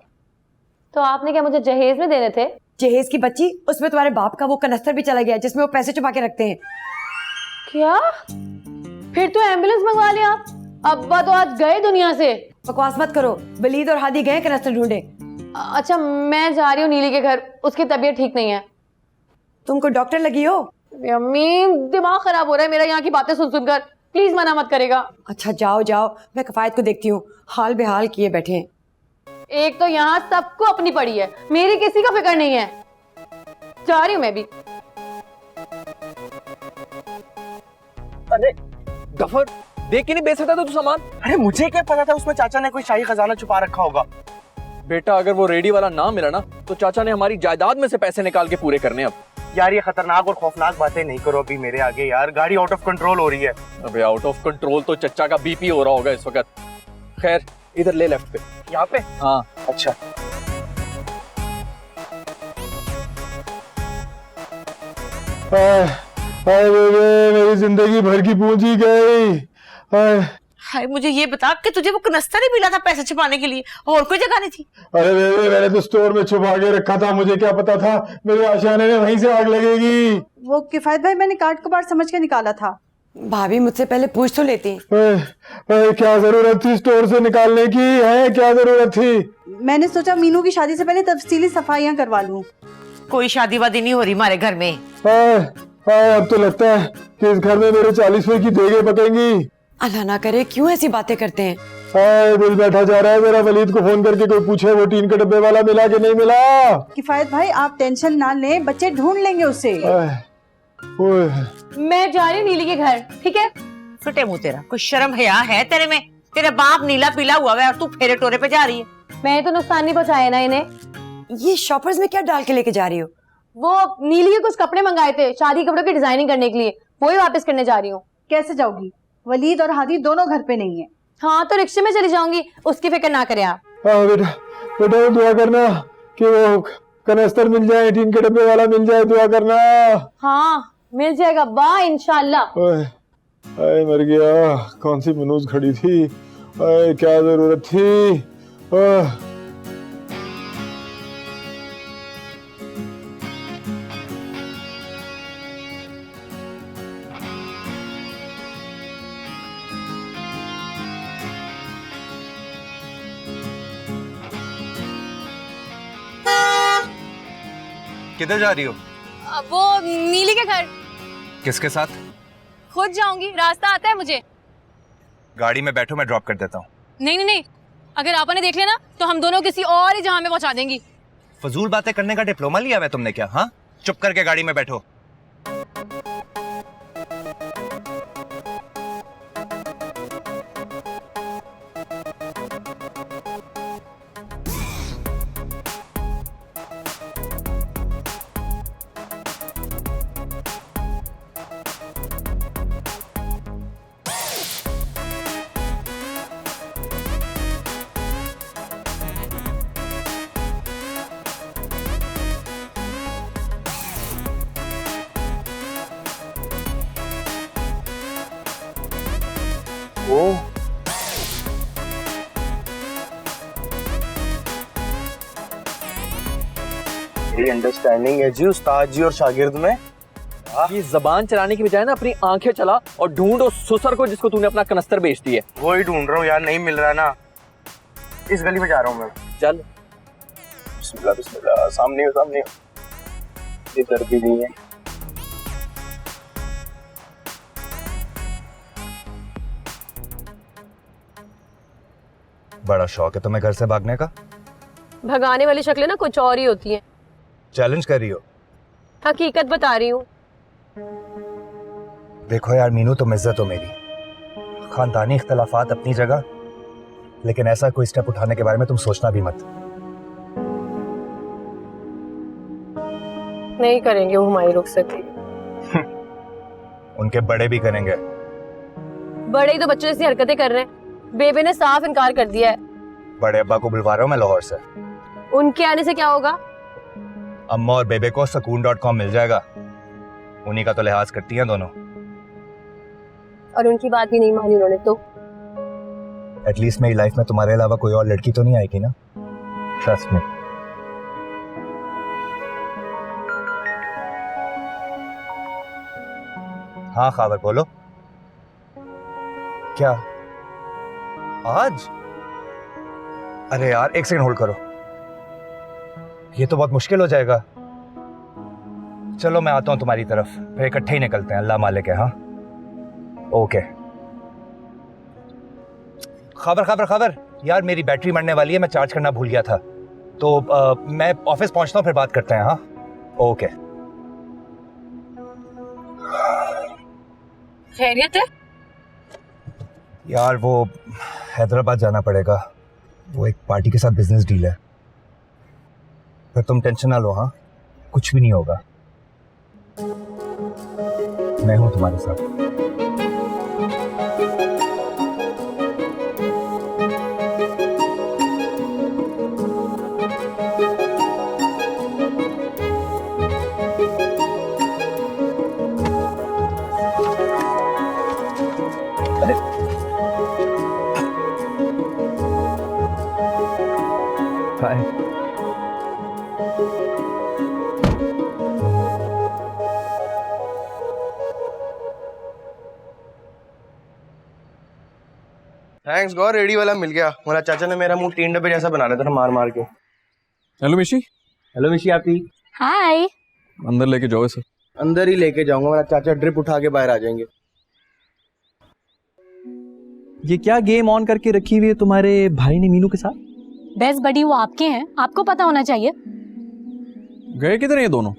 तो आपने क्या मुझे जहेज में देने थे? जहेज की बच्ची, उसमें तुम्हारे बाप का वो कनस्तर भी चला गया जिसमें वो पैसे छुपा के रखते हैं। क्या? फिर तो एम्बुलेंस मंगवा लिया। अब्बा तो आज गए दुनिया से। बकवास मत करो, वलीद और हादी गए कनस्तर ढूंढे। अच्छा मैं जा रही हूँ नीली के घर, उसकी तबीयत ठीक नहीं है। तुमको डॉक्टर लगी हो? अम्मी दिमाग खराब हो रहा है मेरा यहाँ की बातें सुन सुनकर, प्लीज मना मत करेगा। अच्छा जाओ जाओ, मैं कफायत को देखती हूँ, हाल बेहाल किए बैठे हैं। एक तो यहाँ सबको अपनी पड़ी है, मेरी किसी का फिक्र नहीं है। जा रही हूँ मैं भी। अरे गफर, देख के नहीं बेच सकता था तू सामान? अरे मुझे क्या पता था उसमें चाचा ने कोई शाही खजाना छुपा रखा होगा। बेटा अगर वो रेडी वाला ना मिला ना तो चाचा ने हमारी जायदाद में से पैसे निकाल के पूरे करने। अब यार ये खतरनाक और खौफनाक बातें नहीं करो अभी मेरे आगे यार, गाड़ी आउट ऑफ कंट्रोल हो रही है। अबे आउट ऑफ कंट्रोल तो चच्चा का बीपी हो रहा होगा इस वक्त। खैर इधर ले, लेफ्ट पे। यहाँ पे? हाँ अच्छा। मेरी जिंदगी भर की पूंजी गई। हाय मुझे ये बता कि तुझे वो कनस्तर ही मिला था पैसे छुपाने के लिए, और कोई जगह नहीं थी? अरे बेबे मैंने तो स्टोर में छुपा के रखा था, मुझे क्या पता था मेरे आशियाने में वहीं से आग लगेगी। वो किफायत भाई मैंने काट कबाड़ समझ के निकाला था। भाभी मुझसे पहले पूछ तो लेती। क्या जरूरत थी स्टोर से निकालने की? है क्या जरूरत थी? मैंने सोचा मीनू की शादी से पहले तफसीली सफाइयां करवा लूं। कोई शादी वादी नहीं हो रही हमारे घर में। अब तो लगता है कि इस घर में मेरे 40वें की देगे पकेंगी। अल्लाह ना करे, क्यों ऐसी बातें करते हैं? दिल बैठा जा रहा है मेरा। वलीद को फोन करके कोई पूछे वो टीन के डब्बे वाला मिला कि नहीं मिला। किफायत भाई आप टेंशन ना लें, बच्चे ढूंढ लेंगे उसे। मैं जा रही हूँ नीली के घर, ठीक है? फटे मुंह तेरा, कुछ शर्म हया है तेरे में? तेरा बाप नीला पीला हुआ है और तू फेरे टोरे पे जा रही है। मैं तो नुकसान नहीं पहुँचाया ना इन्हें। ये शॉपर्स में क्या डाल के लेके जा रही हो? वो नीली के कुछ कपड़े मंगाए थे शादी कपड़ों की डिजाइनिंग करने के लिए, वही वापस करने जा रही हूँ। कैसे जाओगी? वलीद और हादी दोनों घर पे नहीं है। हाँ तो रिक्शे में चली जाऊंगी, उसकी फिक्र ना करें आप। बेटा बेटा दुआ करना कि वो कनस्तर मिल जाए, टीन के डब्बे वाला मिल जाए, दुआ करना। हाँ मिल जाएगा बा इंशाल्लाह। आए मर गया, कौन सी मनूज खड़ी थी? आए क्या जरूरत थी? किधर जा रही हो? वो नीली के घर। किसके साथ? खुद जाऊंगी, रास्ता आता है मुझे। गाड़ी में बैठो, मैं ड्रॉप कर देता हूँ। नहीं नहीं नहीं, अगर आपने देख लिया ना तो हम दोनों किसी और ही जहां में पहुंचा देंगी। फजूल बातें करने का डिप्लोमा लिया हुआ तुमने क्या? हाँ चुप करके गाड़ी में बैठो। मेरी अंडरस्टैंडिंग है जी उस्ताद जी और शागिर्द में। ये जबान चलाने की बजाय ना अपनी आंखें चला और ढूंढ उस सुसर को जिसको तूने अपना कनस्तर बेच दिया। वो ही ढूंढ रहा हूँ यार, नहीं मिल रहा ना। इस गली में जा रहा हूँ मैं। चल बिस्मिल्लाह बिस्मिल्लाह, सामने हो सामने हो। इधर भी नहीं है। बड़ा शौक है तुम्हें घर से भागने का? भगाने वाली शक्लें ना कुछ और ही होती हैं। चैलेंज कर रही हो? हकीकत बता रही हूँ। देखो यार मीनू, तुम इज्जत हो मेरी, खानदानी इख्तलाफात अपनी जगह, लेकिन ऐसा कोई स्टेप उठाने के बारे में तुम सोचना भी मत। नहीं करेंगे वो हमारी रुखसती। उनके बड़े भी करेंगे। बड़े ही तो बच्चों जैसी हरकतें कर रहे हैं। बेबे ने साफ इनकार कर दिया है। बड़े अब्बा को बुलवा रहा हूँ मैं लाहौर से। उनके आने से क्या होगा? अम्मा और बेबे को सकून.com मिल जाएगा। उन्हीं का तो लिहाज करती हैं दोनों। और उनकी बात भी नहीं मानी उन्होंने तो। एटलीस्ट मेरी लाइफ में तुम्हारे अलावा कोई और लड़की तो नहीं आएगी ना? Trust me. हाँ खबर बोलो। क्या आज? अरे यार एक सेकंड होल्ड करो, ये तो बहुत मुश्किल हो जाएगा। चलो मैं आता हूं तुम्हारी तरफ, फिर इकट्ठे ही निकलते हैं। अल्लाह मालिक है। हाँ ओके। खबर यार, मेरी बैटरी मरने वाली है, मैं चार्ज करना भूल गया था, तो मैं ऑफिस पहुंचता हूं, फिर बात करते हैं। हाँ ओके। खैरियत है? यार वो हैदराबाद जाना पड़ेगा, वो एक पार्टी के साथ बिजनेस डील है। पर तुम टेंशन ना लो, हाँ कुछ भी नहीं होगा, मैं हूं तुम्हारे साथ। हाय। थैंक्स गॉड, रेडी वाला मिल गया, वरना चाचा ने मेरा मुंह 3 डब्बे जैसा बना देता था मार मार के। हेलो मिशी। हेलो मिशी आपी। हाय। अंदर लेके जाओ इसे। अंदर ही लेके जाऊंगा, वरना चाचा ड्रिप उठा के बाहर आ जाएंगे। ये क्या गेम ऑन करके रखी हुई है तुम्हारे भाई ने मीनू के साथ? बेस्ट बडी वो आपके हैं, आपको पता होना चाहिए। गए किधर ये दोनों?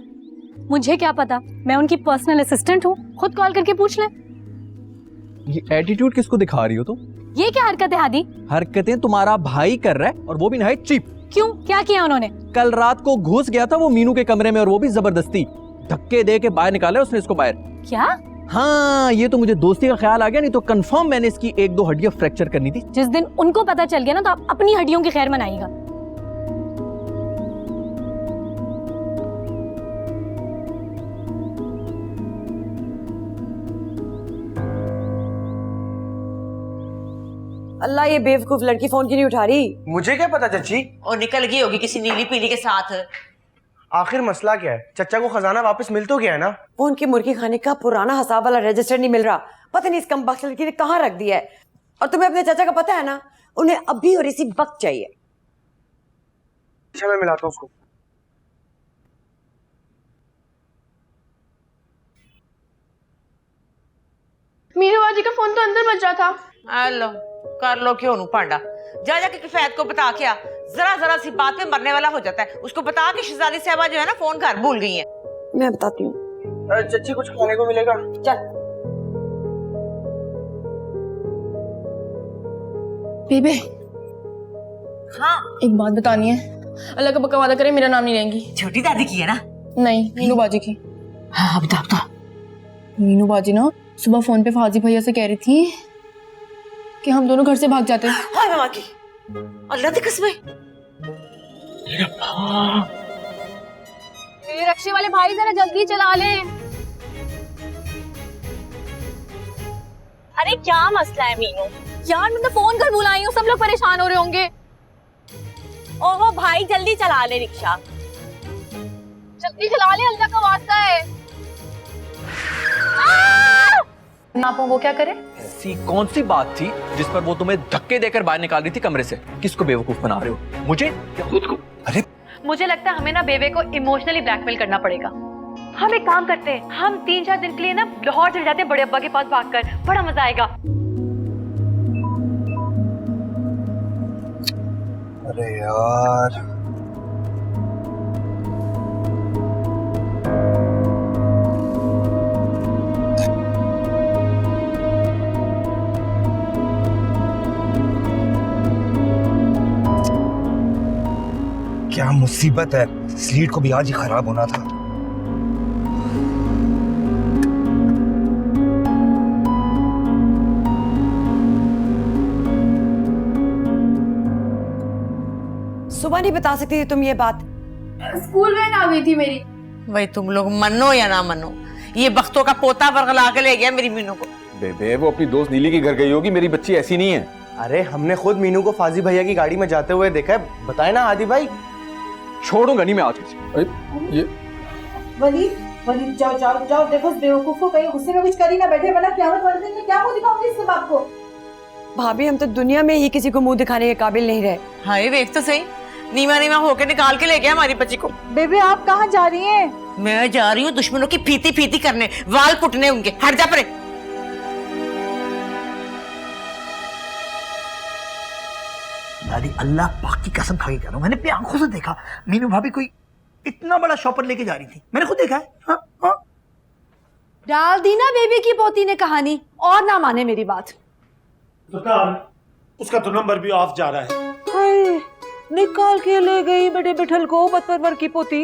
मुझे क्या पता, मैं उनकी पर्सनल असिस्टेंट हूँ, खुद कॉल करके पूछ लें। ये एटीट्यूड किसको दिखा रही हो तुम? ये क्या हरकत है हादी? हरकतें तुम्हारा भाई कर रहा है, और वो भी नहाए चीप। क्यों, क्या किया उन्होंने? कल रात को घुस गया था वो मीनू के कमरे में, और वो भी जबरदस्ती धक्के दे के बाहर निकाला उसने इसको बाहर। क्या? हाँ, ये तो मुझे दोस्ती का ख्याल आ गया, नहीं तो कंफर्म मैंने इसकी 1-2 हड्डियां फ्रैक्चर करनी थी। जिस दिन उनको पता चल गया ना, तो आप अपनी हड्डियों की खैर मनाइएगा। अल्लाह, ये बेवकूफ लड़की फोन क्यों नहीं उठा रही? मुझे क्या पता चाची, और निकल गई होगी किसी नीली पीली के साथ। आखिर मसला क्या है? चचा को खजाना वापस मिल तो गया है ना? वो उनके मुर्गी खाने का पुराना हिसाब वाला रजिस्टर नहीं मिल रहा, पता नहीं इस कमबख्त लड़की ने कहाँ रख दिया है। और तुम्हें अपने चाचा का पता है ना, उन्हें अभी और इसी वक्त चाहिए। अच्छा मैं मिलाता हूँ उसको। मीनू बाजी का फोन तो अंदर बज रहा था। हेलो, कर लो क्यों नू पांडा, जा जाके किफायत को बता के आ। जरा जरा सी बात पे मरने वाला हो जाता है। उसको बता कि शहजादी साहबा जो है ना फोन घर भूल गई है। मैं बताती हूँ। चच्ची कुछ खाने को मिलेगा? चल। बेबे, हाँ एक बात बतानी है, अल्लाह का पक्का वादा करे मेरा नाम नहीं लेंगी। छोटी दादी की है ना? नहीं, मीनू बाजी की। हाँ बता बता। मीनू बाजी ना सुबह फोन पे फाजी भैया से कह रही थी कि हम दोनों घर से भाग जाते हैं। हाय मामा की, अल्लाह की कसम। ये रक्षे वाले भाई जरा जल्दी चला ले। अरे क्या मसला है मीनू? यार मैं तो फोन कर बुलाई हूँ, सब लोग परेशान हो रहे होंगे। ओहो भाई जल्दी चला ले रिक्शा। जल्दी चला ले, अल्लाह का वास्ता है। आप वो क्या करे? ऐसी कौन सी बात थी जिस पर वो तुम्हें धक्के देकर बाहर निकाल रही थी कमरे से? किसको बेवकूफ बना रहे हो, मुझे या खुद को? अरे मुझे लगता है हमें ना बेबे को इमोशनली ब्लैकमेल करना पड़ेगा। हम एक काम करते हैं, हम 3-4 दिन के लिए ना लाहौर चले जाते हैं बड़े अब्बा के पास भागकर, बड़ा मजा आएगा। अरे यार मुसीबत है, स्लीट को भी आज ही खराब होना था। सुबह नहीं बता सकती थी तुम ये बात? स्कूल वैन आ गई थी मेरी। भाई तुम लोग मनो या ना मनो, ये बख्तों का पोता बरगला के ले गया मेरी मीनू को। बेबे वो अपनी दोस्त नीली के घर गई होगी, मेरी बच्ची ऐसी नहीं है। अरे हमने खुद मीनू को फाजी भैया की गाड़ी में जाते हुए देखा है, बताए ना हादी भाई। छोड़ूंगा नहीं मैं आज किसी। ये वली जाओ जाओ जाओ, देखो बेवकूफ को कहीं गुस्से में कुछ करी ना बैठे, वरना क्या कर देंगे, क्या मुंह दिखाऊंगी इससे बाप को। भाभी हम तो दुनिया में ही किसी को मुंह दिखाने के काबिल नहीं रहे। हाय देख तो सही, नीमा नीमा होके निकाल के ले गया हमारी बच्ची को। बेबे आप कहाँ जा रही हैं? मैं जा रही हूँ दुश्मनों की फीती फीती करने, वाल पुटने उनके। हट जा परे। दादी अल्लाह पाक की कसम खा के कह रहा हूं, मैंने अपनी आंखों से देखा मीनू भाभी कोई इतना बड़ा शॉपर लेके जा रही थी, मैंने खुद देखा है। हाँ हाँ। डाल दी ना बेबी की पोती ने कहानी, और ना माने मेरी बात। उसका तो नंबर भी ऑफ जा रहा है। हाय, निकाल के ले गई बड़े बिठल को बदपरवर की पोती।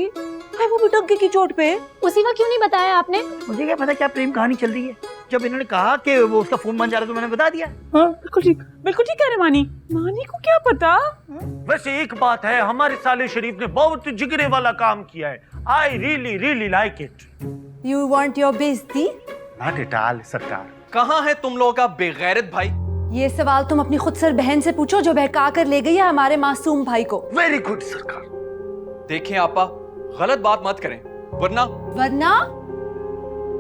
हाय, वो भी डंके की चोट पे। उसी वक्त क्यों नहीं बताया आपने? मुझे क्या पता क्या प्रेम कहानी चल रही है। जब इन्होंने कहा कि वो उसका फोन बन जा रहा है तो मैंने बता दिया। हाँ बिल्कुल ठीक कह रहे मानी। मानी को क्या पता? वैसे एक बात है, हमारे साले शरीफ ने बहुत जिगरे वाला काम किया है। I really really like it. You want your बेइज्जती? नॉट एट ऑल सरकार। कहाँ है तुम लोगों का बेगैरत भाई? ये सवाल तुम अपनी खुद सर बहन से पूछो जो बहका कर ले गई है हमारे मासूम भाई को। वेरी गुड सरकार। देखें आपा, गलत बात मत करें,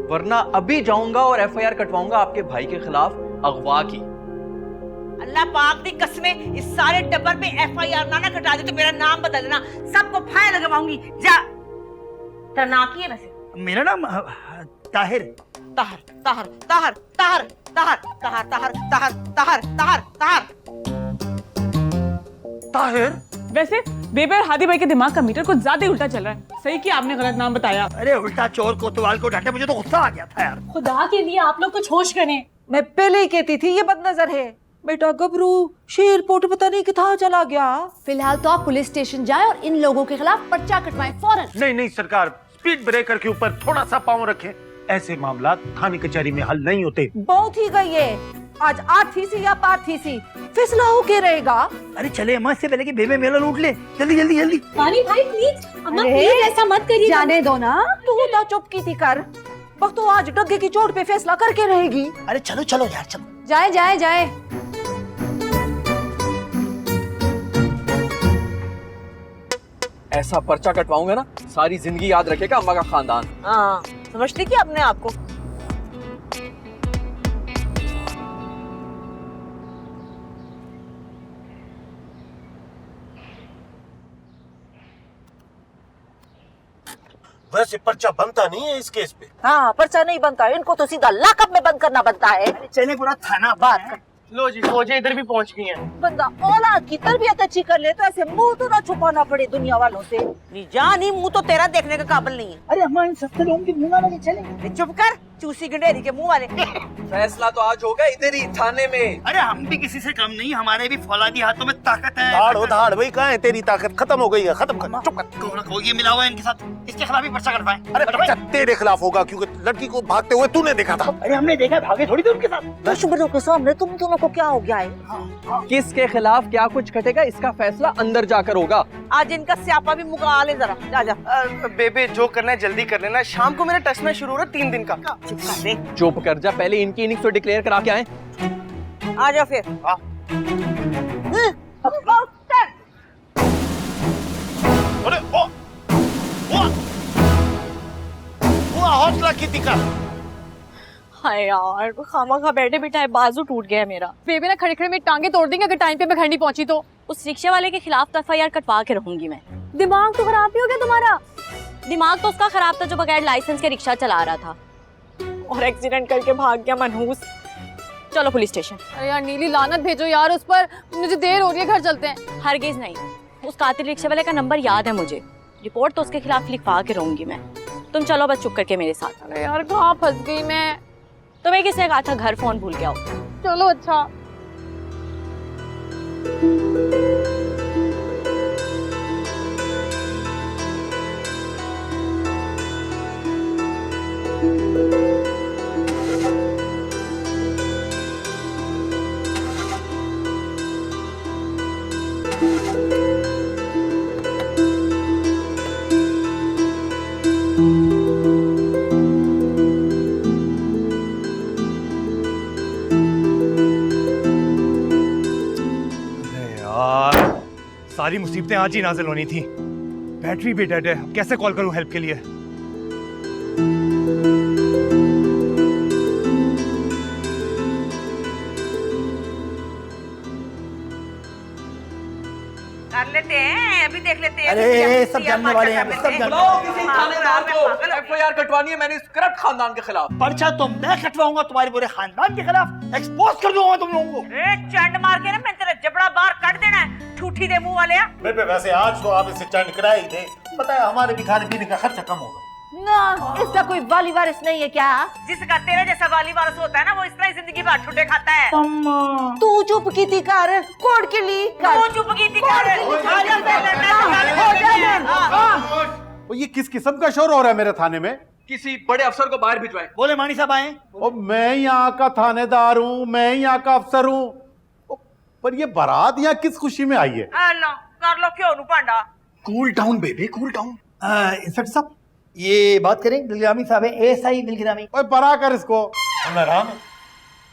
वरना अभी जाऊंगा और एफआईआर कटवाऊंगा आपके भाई के खिलाफ अगवा की। अल्लाह पाक दी कसमें, इस सारे टब्बर पे एफआईआर ना कटा दे तो मेरा नाम बदल देना, सबको फायर लगवाऊंगी। जा। तेरा नाम क्या है वैसे? मेरा नाम ताहिर। ताहर ताहर ताहर ताहर ताहर ताहर ताहर ताहर ताहर ताहर ताहर ताहिर। वैसे बेबे और हादी भाई के दिमाग का मीटर कुछ ज्यादा ही उल्टा चल रहा है। सही कि आपने गलत नाम बताया। अरे उल्टा चोर कोतवाल को डांटे, मुझे तो गुस्सा आ गया था यार। खुदा के लिए आप लोग कुछ होश करें। मैं पहले ही कहती थी ये बदनजर है। बेटा गबरू शेरपुट पता नहीं कितना चला गया। फिलहाल तो आप पुलिस स्टेशन जाएं और इन लोगों के खिलाफ पर्चा कटवाएं फौरन। नहीं सरकार, स्पीड ब्रेकर के ऊपर थोड़ा सा पाँव रखें। ऐसे मामला थाने कचहरी में हल नहीं होते। बहुत ही गई है। आज आठ थी सी या पार थी सी, फैसला हो के रहेगा। अरे चले अम्मा, इससे पहले कि बेबे मेला लूट ले। जल्दी जल्दी जल्दी। मानी भाई प्लीज, अम्मा प्लीज ऐसा मत करिए। जाने दो ना। तू तो चुप की थी कर। वक्त तो आज डग्गे की चोट पे फैसला करके रहेगी। अरे चलो चलो यार चलो। जाए जाए जाए। ऐसा पर्चा कटवाऊंगा ना, सारी जिंदगी याद रखेगा अम्मा का खानदान। हाँ, समझती क्या अपने आप को? वैसे पर्चा बनता नहीं है इस केस पे। हाँ, पर्चा नहीं बनता, इनको तो सीधा लॉकअप में बंद करना बनता है। चले पूरा थाना बात। लो जी, फौजें इधर भी पहुंच गई हैं। बंदा औलाद की तरबियत अच्छी कर ले तो ऐसे मुंह तो ना छुपाना पड़े दुनिया वालों से। नहीं मुंह तो तेरा देखने का काबिल नहीं है। अरे अम्मा, इन सस्ते लोगों के मुंह ना लगे चले। चुप कर, चूसी गंडेरी के मुंह वाले। फैसला तो आज होगा इधर ही थाने में। अरे हम भी किसी से कम नहीं, हमारे भी फौलादी हाथों में ताकत है। धाड़ भाई, कहाँ है तेरी ताकत? खत्म हो गई है, खत्म कर। चुप कर। ये मिला हुआ है इनके साथ, इसके खिलाफ ही पर्चा कटवाएं। अरे पर्चा तेरे खिलाफ होगा क्योंकि लड़की को भागते हुए तूने देखा था। अरे हमने देखा, भागे थोड़ी देर उनके साथ। दुश्मनों के सामने तुम दोनों को क्या हो गया है? किसके खिलाफ क्या कुछ कटेगा, इसका फैसला अंदर जाकर होगा। आज इनका स्यापा भी मुका ले जरा। जा जा। बेबे जो करना है जल्दी कर लेना, शाम को मेरा टेस्ट मैच शुरू हो रहा है 3 दिन का। चुप कर जा, पहले इनकी इनिंग्स तो डिक्लेयर करा के आए। आ जाओ फिर। अरे हौसला की दिक्कत। हाय यार, खामा खा बैठे बिठाए बाजू टूट गया मेरा। बेबे ना खड़े खड़े में टांगे तोड़ देंगे अगर टाइम पे मैं घर नहीं पहुंची तो। उस रिक्शा वाले के खिलाफ तो एफआईआर कटवा के रहूंगी मैं। दिमाग तो खराब ही हो गया तुम्हारा। दिमाग तो उसका खराब था जो बगैर लाइसेंस के रिक्शा चला रहा था और एक्सीडेंट करके भाग गया मनहूस। चलो पुलिस स्टेशन। अरे यार नीली, लानत भेजो यार उस पर, मुझे देर हो रही है, घर चलते हैं। हरगिज नहीं, उस कातिल रिक्शा वाले का नंबर याद है मुझे। रिपोर्ट तो उसके खिलाफ लिखवा के रहूंगी मैं। तुम चलो बस चुप करके मेरे साथ। अरे यार कहाँ फंस गई मैं। तुम्हें किसने कहा था घर फोन भूल गया हो? चलो अच्छा। सारी मुसीबतें आज ही नाजिल होनी थी। बैटरी भी डेड है, कैसे कॉल करूं हेल्प के लिए? कर लेते हैं, अभी देख लेते हैं। अरे सब जानने वाले हैं, सब जानने बुलाओ वाले किसी हैं। थानेदार को, एफआईआर कटवानी है मैंने इस करप्ट खानदान के खिलाफ। पर्चा तो मैं कटवाऊंगा तुम्हारे पूरे खानदान के खिलाफ, एक्सपोज कर दूंगा तुम लोगों को। चंड मार के ना मैं तेरा जबड़ा बाहर काट देना है, ठूठी दे मुंह वाले। बेबे वैसे आज तो आप इसे चंड करा ही थे, पता है हमारे भी खाने पीने का खर्चा कम होगा। ना इसका कोई वाली वारिस नहीं है क्या? जिसका तेरे जैसा वाली वारस होता है ना, वो इस तरह जिंदगी भर ठुड्डे खाता है। तू चुप की थी कर, कोड के लिए तू चुप की थी कर। वो ये किस किस्म का शोर हो रहा है मेरे थाने में? किसी बड़े अफसर को बाहर भिजवाएं। बोले मानी साहब आए। ओ मैं यहाँ का थानेदार हूँ, मैं यहाँ का अफसर हूँ, पर ये बारात यहाँ किस खुशी में आई है? लो कर लो, क्यों नु पांडा। Cool down baby, cool down. Inspector साहब ये बात करें, दिलग्रामी साहब है, एएसआई दिलग्रामी। ओए बरा कर इसको। आराम है।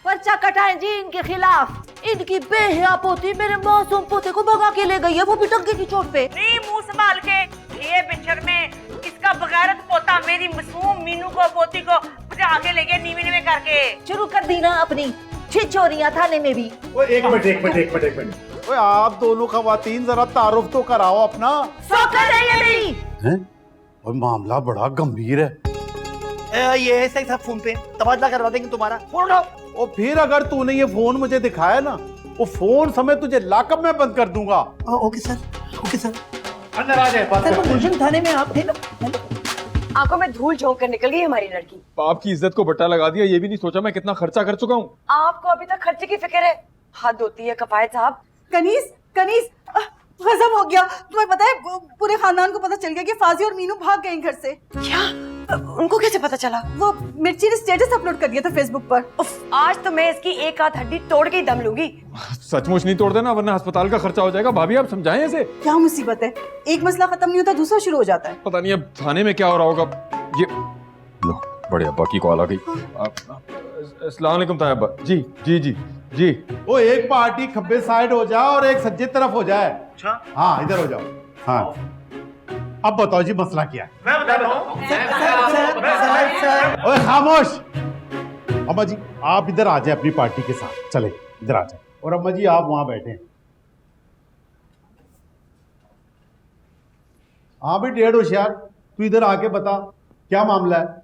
पर्चा कटाएं जी इनके खिलाफ। इनकी बेहया पोती मेरे मासूम पोते को भगा के ले गई है, वो भी टंगे की चोट पे। नहीं मुंह संभाल के, ये बिछड़ में इसका बगैरत पोता मेरी मासूम मीनू को पोती को भगा के ले गया नीवे नीवे करके। शुरू कर दी ना अपनी छिछोरियां थाने में भी। ओए एक मिनट। ओए आप दोनों खवातीन जरा तारुफ तो कराओ अपना। सौकर है ये मेरी। हैं? और मामला बड़ा गंभीर है। ये एएसआई साहब फोन पे तबादला करवा देंगे तुम्हारा, फोन उठाओ। और फिर अगर तूने ये फोन मुझे दिखाया ना, वो फोन समय तुझे लॉकअप में बंद कर दूंगा। Okay sir, okay sir. अंदर आ जाए। बात सर गुलशन थाने में आप थे ना? आंखों में धूल झोंक कर निकल गई हमारी लड़की। बाप की इज्जत को बट्टा लगा दिया, ये भी नहीं सोचा मैं कितना खर्चा कर चुका हूँ। आपको अभी तक खर्चे की फिक्र है? हद होती है कफायत साहब। कनीज कनीज गजब हो गया। तुम्हें पता है पूरे खानदान को पता चल गया कि फाजी और मीनू भाग गए घर से। क्या? उनको कैसे पता चला? वो मिर्ची ने स्टेटस अपलोड कर दिया था फेसबुक पर। आज तो मैं इसकी एक आध हड्डी तोड़ के ही दम लूंगी। सचमुच नहीं तोड़ देना वरना अस्पताल का खर्चा हो जाएगा। भाभी आप समझाएं इसे। क्या मुसीबत है, एक मसला खत्म नहीं होता दूसरा शुरू हो जाता है। पता नहीं अब थाने में क्या हो रहा होगा। ये लो बड़े अब्बा की कॉल आ गई। अस्सलाम वालेकुम ताया अब्बा। जी जी जी जी। वो एक पार्टी खब्बे साइड हो जाए और एक सज्जे तरफ हो जाए। अच्छा हाँ इधर हो जाओ। हाँ अब बताओ जी मसला क्या है? मैं बताता हूँ। ओए खामोश। अम्मा जी आप इधर आ जाए अपनी पार्टी के साथ, चले इधर आ जाए। और अम्मा जी आप वहां बैठे। हाँ भी डेढ़ होशियार, तू इधर आके बता क्या मामला है।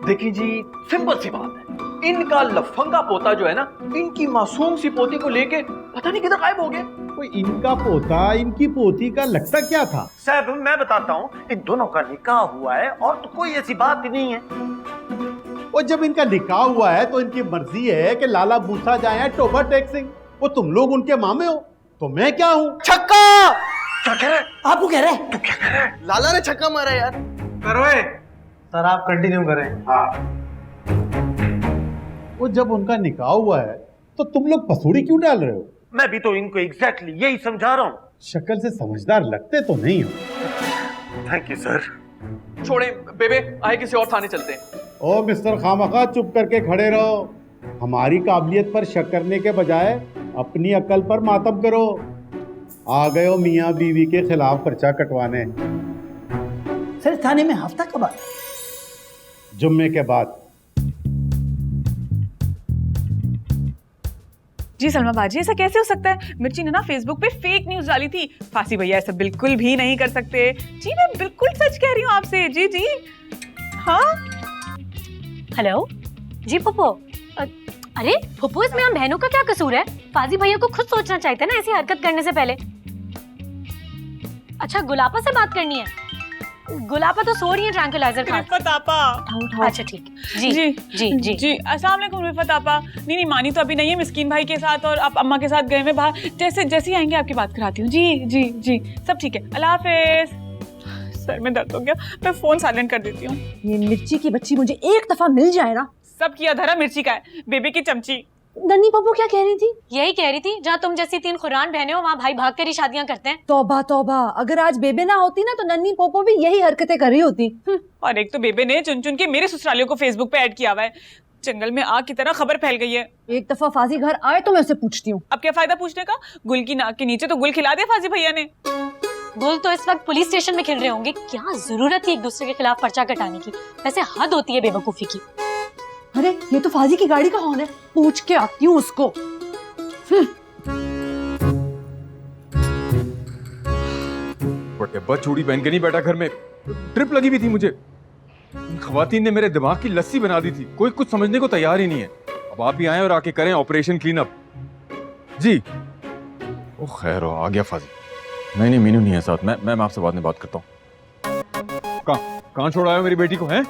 देखिए जी सिंपल सी बात है, इनका लफंगा पोता जो है ना, इनकी मासूम सी पोती को लेके पता नहीं किधर गायब हो गए। कोई इनका पोता इनकी पोती का लगता क्या था? साहब मैं बताता हूँ, इन दोनों का निकाह हुआ है और तो कोई ऐसी बात ही नहीं है। और जब इनका निकाह हुआ है तो इनकी मर्जी है कि लाला बूसा जाए टोबा टैक्सिंग। वो तुम लोग उनके मामे हो तो मैं क्या हूँ? छक्का। क्या कह रहा है? आपको कह रहा है? तू क्या कह रहा है? लाला ने छक्का मारा यार। करो सर आप कंटिन्यू करें। हाँ वो जब उनका निकाह हुआ है तो तुम लोग पसूड़ी क्यों डाल रहे हो? मैं भी तो इनको एग्जैक्टली यही समझा रहा हूँ। शक्ल से समझदार लगते तो नहीं हो। Thank you sir. छोड़े बेबे, आए किसी और थाने चलते हैं। ओ मिस्टर खामखा चुप करके खड़े रहो। हमारी काबिलियत पर शक करने के बजाय अपनी अक्ल पर मातम करो। आ गए हो मियाँ बीवी के खिलाफ पर्चा कटवाने। सर थाने में हफ्ता कब आए? जुम्मे के बाद। जी सलमा बाजी ऐसा कैसे हो सकता है? मिर्ची ने ना फेसबुक पे फेक न्यूज डाली थी। फांसी भैया ऐसा बिल्कुल भी नहीं कर सकते। जी मैं बिल्कुल सच कह रही हूँ आपसे। जी जी हाँ। हेलो जी पप्पू। अरे पप्पू इसमें हम बहनों का क्या कसूर है? फाजी भैया को खुद सोचना चाहिए था ना ऐसी हरकत करने से पहले। अच्छा गुलापा से बात करनी है? गुलापा तो सो रही है ट्रैंक्विलाइजर खा। रिफत आपा। अच्छा ठीक जी जी जी जी जी अस्सलाम वालेकुम रिफत आपा। नहीं मानी तो अभी नहीं है, मिस्कीन भाई के साथ और आप अम्मा के साथ गए हुए बाहर। जैसे ही आएंगे आपकी बात कराती हूँ। जी जी जी सब ठीक है, अल्लाह हाफिज। सर में दर्द हो गया, मैं फोन साइलेंट कर देती हूँ। ये मिर्ची की बच्ची मुझे एक दफा मिल जाए ना। सब किया धरा मिर्ची का है, बेबी की चमची। नन्ही पप्पू क्या कह रही थी? यही कह रही थी जहाँ तुम जैसी 3 खुरान बहनें हो वहाँ भाई भाग कर ही शादियां करते हैं। तौबा तौबा, अगर आज बेबे ना होती ना तो नन्ही पप्पू भी यही हरकतें कर रही होती। और एक तो बेबे ने चुन चुन के मेरे ससुरालियों को फेसबुक पे ऐड किया हुआ है। जंगल में आग की तरह खबर फैल गई है। एक दफा फाजी घर आए तो मैं उससे पूछती हूँ। अब क्या फायदा पूछने का? गुल की नाक के नीचे तो गुल खिला दिया फाजी भैया ने। गुल तो इस वक्त पुलिस स्टेशन में खिल रहे होंगे, क्या जरूरत थी एक दूसरे के खिलाफ पर्चा कटाने की? वैसे हद होती है बेवकूफी की। अरे ये तो फाजी की गाड़ी का हॉर्न है, पूछ के आती हूँ उसको। बट चूड़ी पहन के नहीं बैठा घर में, ट्रिप लगी हुई थी मुझे। खवातीन ने मेरे दिमाग की लस्सी बना दी थी, कोई कुछ समझने को तैयार ही नहीं है। अब आप ही आए और आके करें ऑपरेशन क्लीन अप। जी ओ खैर हो, आ गया फाजी। नहीं मीनू नहीं है साथ, मैं आपसे बाद में बात करता हूँ। कहाँ छोड़ आया मेरी बेटी को? हैं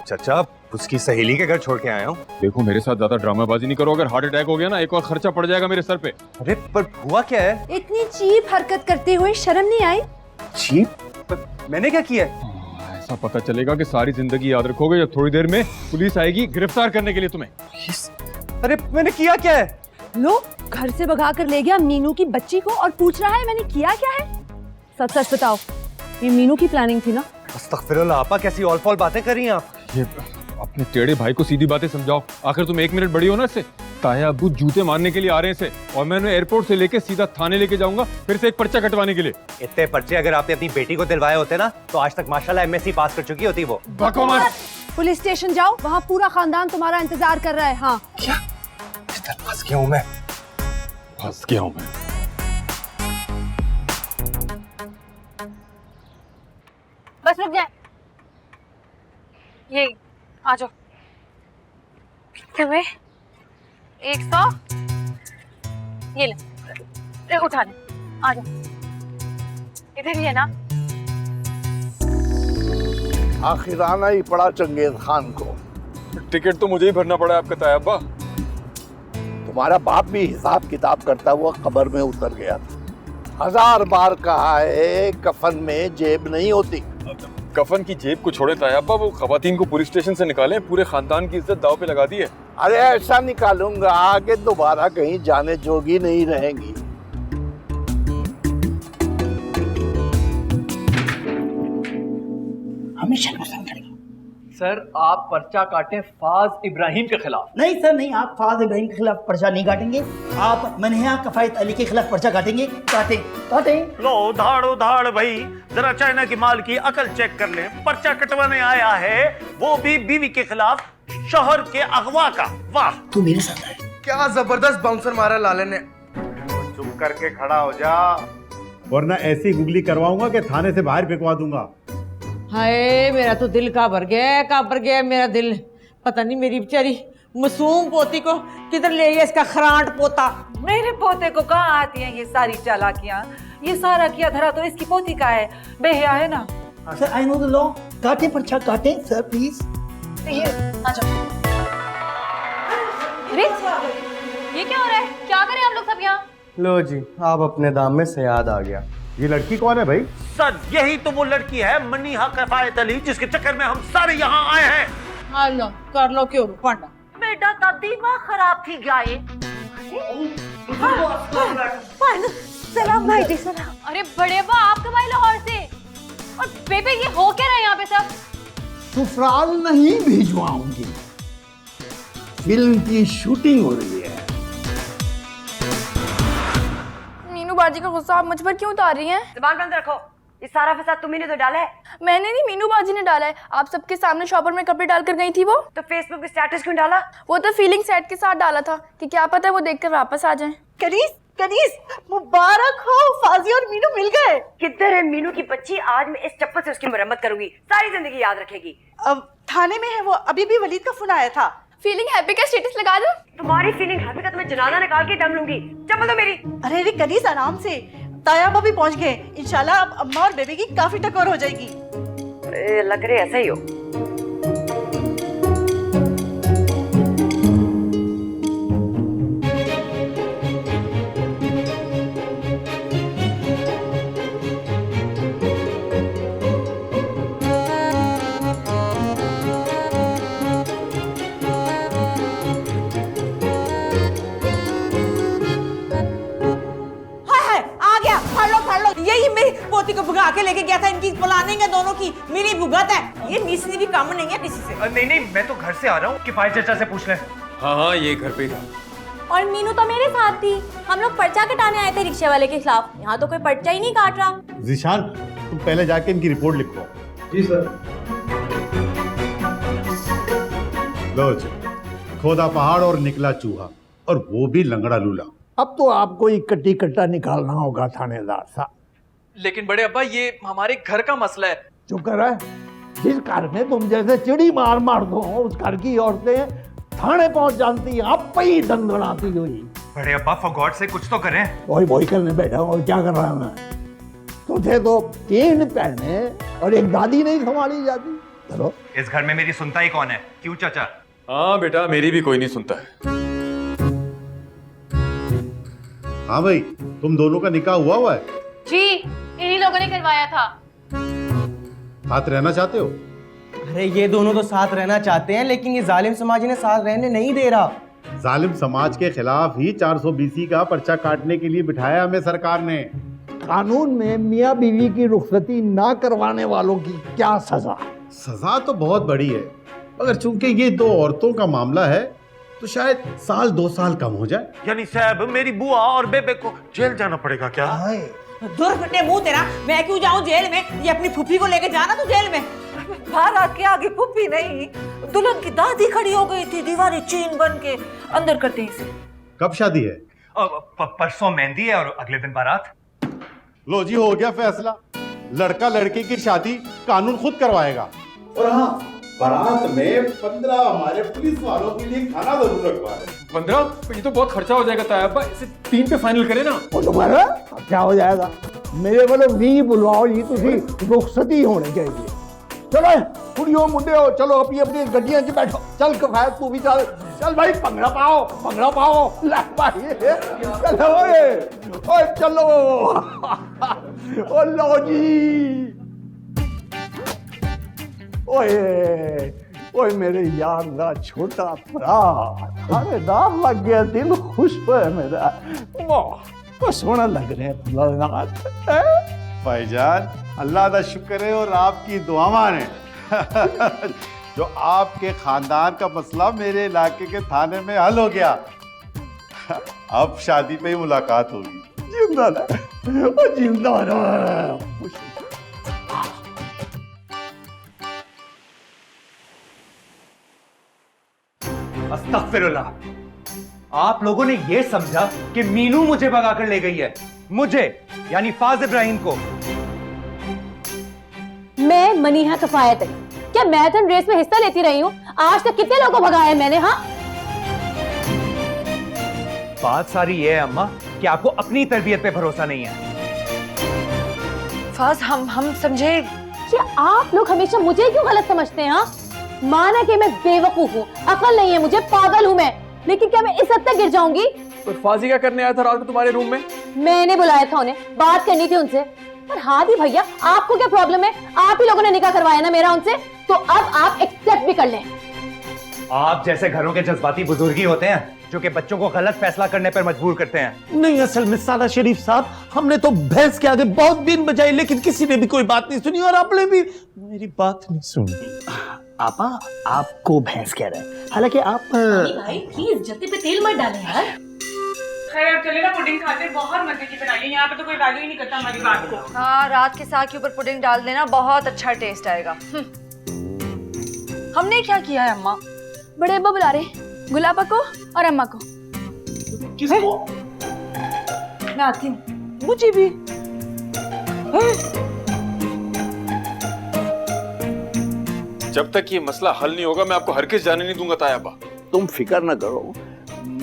चाचा उसकी सहेली के घर छोड़ के आया हूँ। देखो मेरे साथ ज्यादा ड्रामाबाजी नहीं करो, अगर हार्ट अटैक हो गया ना एक और खर्चा पड़ जाएगा मेरे सर पे। अरे पर हुआ क्या है? इतनी चीप हरकत करते हुए शर्म नहीं आई? चीप? मैंने क्या किया है? ऐसा पता चलेगा कि सारी जिंदगी याद रखोगे जब थोड़ी देर में पुलिस आएगी गिरफ्तार करने के लिए तुम्हें। अरे मैंने किया क्या है? लो घर से भगा कर ले गया मीनू की बच्ची को और पूछ रहा है मैंने किया क्या है? सच सच बताओ, ये मीनू की प्लानिंग थी ना? अस्तगफिरुल्लाह आपा, कैसी ऑल फॉल बातें कर रही हैं आप? ये अपने टेढ़े भाई को सीधी बातें समझाओ, आखिर तुम 1 मिनट बड़ी हो ना इससे। ताया अब्बू जूते मारने के लिए आ रहे हैं इसे, और मैं उन्हें एयरपोर्ट से लेके सीधा थाने लेके जाऊंगा फिर से एक पर्चा कटवाने के लिए। इतने पर्चे अगर आपने अपनी बेटी को दिलवाए होते ना तो आज तक माशाल्लाह एमएससी पास कर चुकी होती वो। पुलिस स्टेशन जाओ, वहाँ पूरा खानदान तुम्हारा इंतजार कर रहा है। हाँ क्या? फंस गया हूँ मैं, फंस गया हूँ मैं। बस रुक जाए, ये आ जाओ। कितने में? 100 ये ले, उठा ले, आ जाओ। इधर ही है ना? आखिर आना ही पड़ा चंगेज खान को। टिकट तो मुझे ही भरना पड़ा आपका ताया अब्बा। तुम्हारा बाप भी हिसाब किताब करता हुआ कब्र में उतर गया था। 1000 बार कहा है कफन में जेब नहीं होती। कफन की जेब को छोड़े ताया अब्बा, वो खवातीन को पुलिस स्टेशन से निकाले, पूरे खानदान की इज्जत दाव पे लगा दी है। अरे ऐसा निकालूंगा आगे दोबारा कहीं जाने जोगी नहीं रहेंगी। हमेशा नुकसान करेंगे। सर आप पर्चा काटे फाज इब्राहिम के खिलाफ। नहीं सर नहीं, आप फाज इब्राहिम के खिलाफ पर्चा नहीं काटेंगे, आप मनहिया कफायत अली के खिलाफ पर्चा काटेंगे। काटे लो उधाड़ भाई, जरा चाइना की माल की अकल चेक कर ले। पर्चा कटवाने आया है वो भी बीवी के खिलाफ, शोहर के अगवा का। वाह तू मेरे साथ है। क्या जबरदस्त बाउंसर मारा लाले ने। चुप करके खड़ा हो जा, वरना ऐसी गुगली करवाऊंगा कि थाने से बाहर फेंकवा दूंगा। हाय मेरा तो दिल काबर गया मेरा दिल। पता नहीं मेरी बेचारी मासूम पोती को किधर ले गया इसका खरांट पोता। मेरे पोते को कहाँ आती हैं ये सारी चालाकियाँ? ये सारा किया धरा तो इसकी पोती का है, बेहया है ना। Sir I know the law. काटे पर्चा काटे सर प्लीज। ये आ जाओ। अरे ये क्या हो रहा है? क्या करें हम लोग सब यहाँ? लो जी, आप अपने दाम में से याद आ गया। ये लड़की कौन है भाई? सर यही तो वो लड़की है मनीहा कफायत अली, जिसके चक्कर में हम सारे यहाँ आए हैं। हेलो कर लो क्यों पढ़ना। बेटा का दिमाग खराब थी जाए। सलाम भाई सलाम। अरे बड़े बा आप कब आए लाहौर से? और बेबे ये हो क्या रहा है यहाँ पे सब? ससुराल नहीं भिजवाऊंगी, फिल्म की शूटिंग हो रही है। मीनू बाजी का गुस्सा आप मुझ पर क्यों उतार रही हैं? दिमाग बंद रखो, ये सारा फसाद तुम्ही ने तो डाला है। मैंने नहीं, मीनू बाजी ने डाला है। आप सबके सामने शॉपर में कपड़े डालकर गई थी वो। तो फेसबुक पे स्टेटस क्यों डाला? वो तो फीलिंग सेट के साथ डाला था कि क्या पता वो देखकर वापस आ जाएं। कनीज मुबारक हो, फाजी और मीनू मिल गए। किधर है मीनू की बच्ची? आज मैं इस चप्पल से उसकी मरम्मत करूंगी, सारी जिंदगी याद रखेगी। अब थाने में है वो, अभी भी वलीद का फोन आया था। फीलिंग हैप्पी का स्टेटस लगा दो। तुम्हारी फीलिंग हैप्पी का तो मैं जनाजा निकाल के दम लूंगी। चप्पल दो मेरी। अरे कनीज आराम से, तायाबा भी पहुंच गए। इंशाल्लाह अब अम्मा और बेबी की काफी टक्कर हो जाएगी। लग रहे ऐसा ही हो। यही मेरी पोती को भगा के लेके गया था। इनकी प्लानिंग है दोनों की। की मेरी भुगत है, ये निस्नी भी काम नहीं है किसी से। नहीं नहीं, मैं तो घर से आ रहा हूँ, किफायत चाचा से पूछ लें। हाँ हाँ, ये घर पे ही था। और मीनू तो मेरे साथ थी, हम लोग पर्चा कटाने आए थे रिक्शे वाले के खिलाफ। यहाँ तो कोई पर्चा ही नहीं काट रहा। जीशान, तुम पहले जाके इनकी रिपोर्ट लिखो। जी सर। लो जी, खोदा पहाड़ और निकला चूहा, और वो भी लंगड़ा लूला। अब तो आपको इकट्ठी कट्टा निकालना होगा थानेदार साहब। लेकिन बड़े अब्बा, ये हमारे घर का मसला है। चुप कर रहा है। जिस घर में तुम जैसे चिड़ी मार मार दो, उस घर की औरतें थाने पहुंच जानती हैं, आप पे ही दंदनाती हुई। बड़े अब्बा, फॉर गॉड से कुछ तो करें। वही करने बैठा हूं, और क्या कर रहा हूं मैं? तुझे तो 3 बहने और एक दादी नहीं संभाली जाती। चलो, इस घर में मेरी सुनता ही कौन है? क्यों चाचा? हाँ बेटा, मेरी भी कोई नहीं सुनता है। हाँ भाई, तुम दोनों का निकाह हुआ है? जी, इन्हीं लोगों ने करवाया था। साथ रहना चाहते हो? अरे ये दोनों तो साथ रहना चाहते हैं, लेकिन ये जालिम समाज इन्हें साथ रहने नहीं दे रहा। जालिम समाज के खिलाफ ही 420 का पर्चा काटने के लिए बिठाया हमें सरकार ने। कानून में मियाँ बीवी की रुखसती ना करवाने वालों की क्या सजा? सजा तो बहुत बड़ी है, मगर चूंकि ये 2 औरतों का मामला है तो शायद 1-2 साल कम हो जाए। यानी साहब, मेरी बुआ और बेबे को जेल जाना पड़ेगा क्या? दूर फटे मुंह तेरा, मैं क्यों जाऊं जेल में? ये अपनी फूफी को लेके जाना तू जेल में। बारात के आगे फूफी नहीं, दुल्हन की दादी खड़ी हो गई थी दीवारें चीन बन के। अंदर करते इसे। कब शादी है? परसों मेहंदी है और अगले दिन बारात। लो जी, हो गया फैसला। लड़का लड़के की शादी कानून खुद करवाएगा। और हाँ, बारात में 15 हमारे पुलिस वालों के लिए खाना जरूर रखवा है। 15? ये तो बहुत खर्चा हो जाएगा ताया अब्बा, इसे 3 पे फाइनल करें ना। वो तुम्हारा क्या हो जाएगा? मेरे वालों भी बुलवाओ, ये तुझी रुखसती होनी चाहिए। चलो कुड़ियों मुंडे हो, चलो अपनी अपनी गड्डियां च बैठो। चल कफायत, तू भी चल। चल भाई, भंगड़ा पाओ। ले भाई, चलो ओए चलो। ओ लो जी। ओए मेरे यार ना छोटा भरा, अरे नाम लग गया, दिल खुश है मेरा। वाह, सोना लग रहे हैं भाईजान, अल्लाह का शुक्र है और आपकी दुआवां ने जो आपके खानदान का मसला मेरे इलाके के थाने में हल हो गया। अब शादी पे ही मुलाकात होगी। जिंदा रह, जिंदा रह। अस्तगफिरुल्लाह। आप लोगों ने ये समझा कि मीनू मुझे भगाकर ले गई है, मुझे यानी फाज इब्राहिम को। मैं मनीहा कफायत है, क्या मैराथन रेस में हिस्सा लेती रही हूँ? आज तक कितने लोगों को भगाया मैंने? हाँ, बात सारी ये है अम्मा कि आपको अपनी तरबियत पे भरोसा नहीं है। फाज, हम समझे कि आप लोग हमेशा मुझे क्यों गलत समझते हैं? हाँ, माना कि मैं बेवकूफ हूँ, अकल नहीं है मुझे, पागल हूँ मैं, लेकिन क्या मैं इस हद तक गिर जाऊंगी? तो फाजी क्या करने आया था रात को तुम्हारे रूम में? मैंने बुलाया था उन्हें, बात करनी थी उनसे। पर हादी भैया, आपको क्या प्रॉब्लम है? आप ही लोगों ने निकाह करवाया ना मेरा उनसे, तो अब आप एक्सेप्ट भी कर लें। आप जैसे घरों के जज्बाती बुजुर्गी होते हैं जो कि बच्चों को गलत फैसला करने पर मजबूर करते हैं। नहीं, असल में साला शरीफ साहब, हमने तो भैंस के आगे बहुत दिन बजाई, लेकिन किसी ने भी कोई बात नहीं सुनी और आपने भी मेरी बात नहीं सुनी। आपा, आपको भैंस कह रहे हैं, हालांकि आप भाई प्लीज जत्ते पे तेल मत डालें यार। खैर अब चले ना, पुडिंग खाते, बहुत मजे की बनाई है। यहाँ पे तो कोई वैल्यू ही नहीं करता हमारी बात को। हाँ, रात के साग के ऊपर पुडिंग डाल देना, बहुत अच्छा टेस्ट आएगा। हमने क्या किया है अम्मा? बड़े अब्बा बुला रहे, गुलाबा को और अम्मा को। किसको? मैं आती हूँ। मुझे भी। जब तक ये मसला हल नहीं होगा मैं आपको हरगिज़ जाने नहीं दूंगा ताया अब्बा। तुम फिक्र न करो,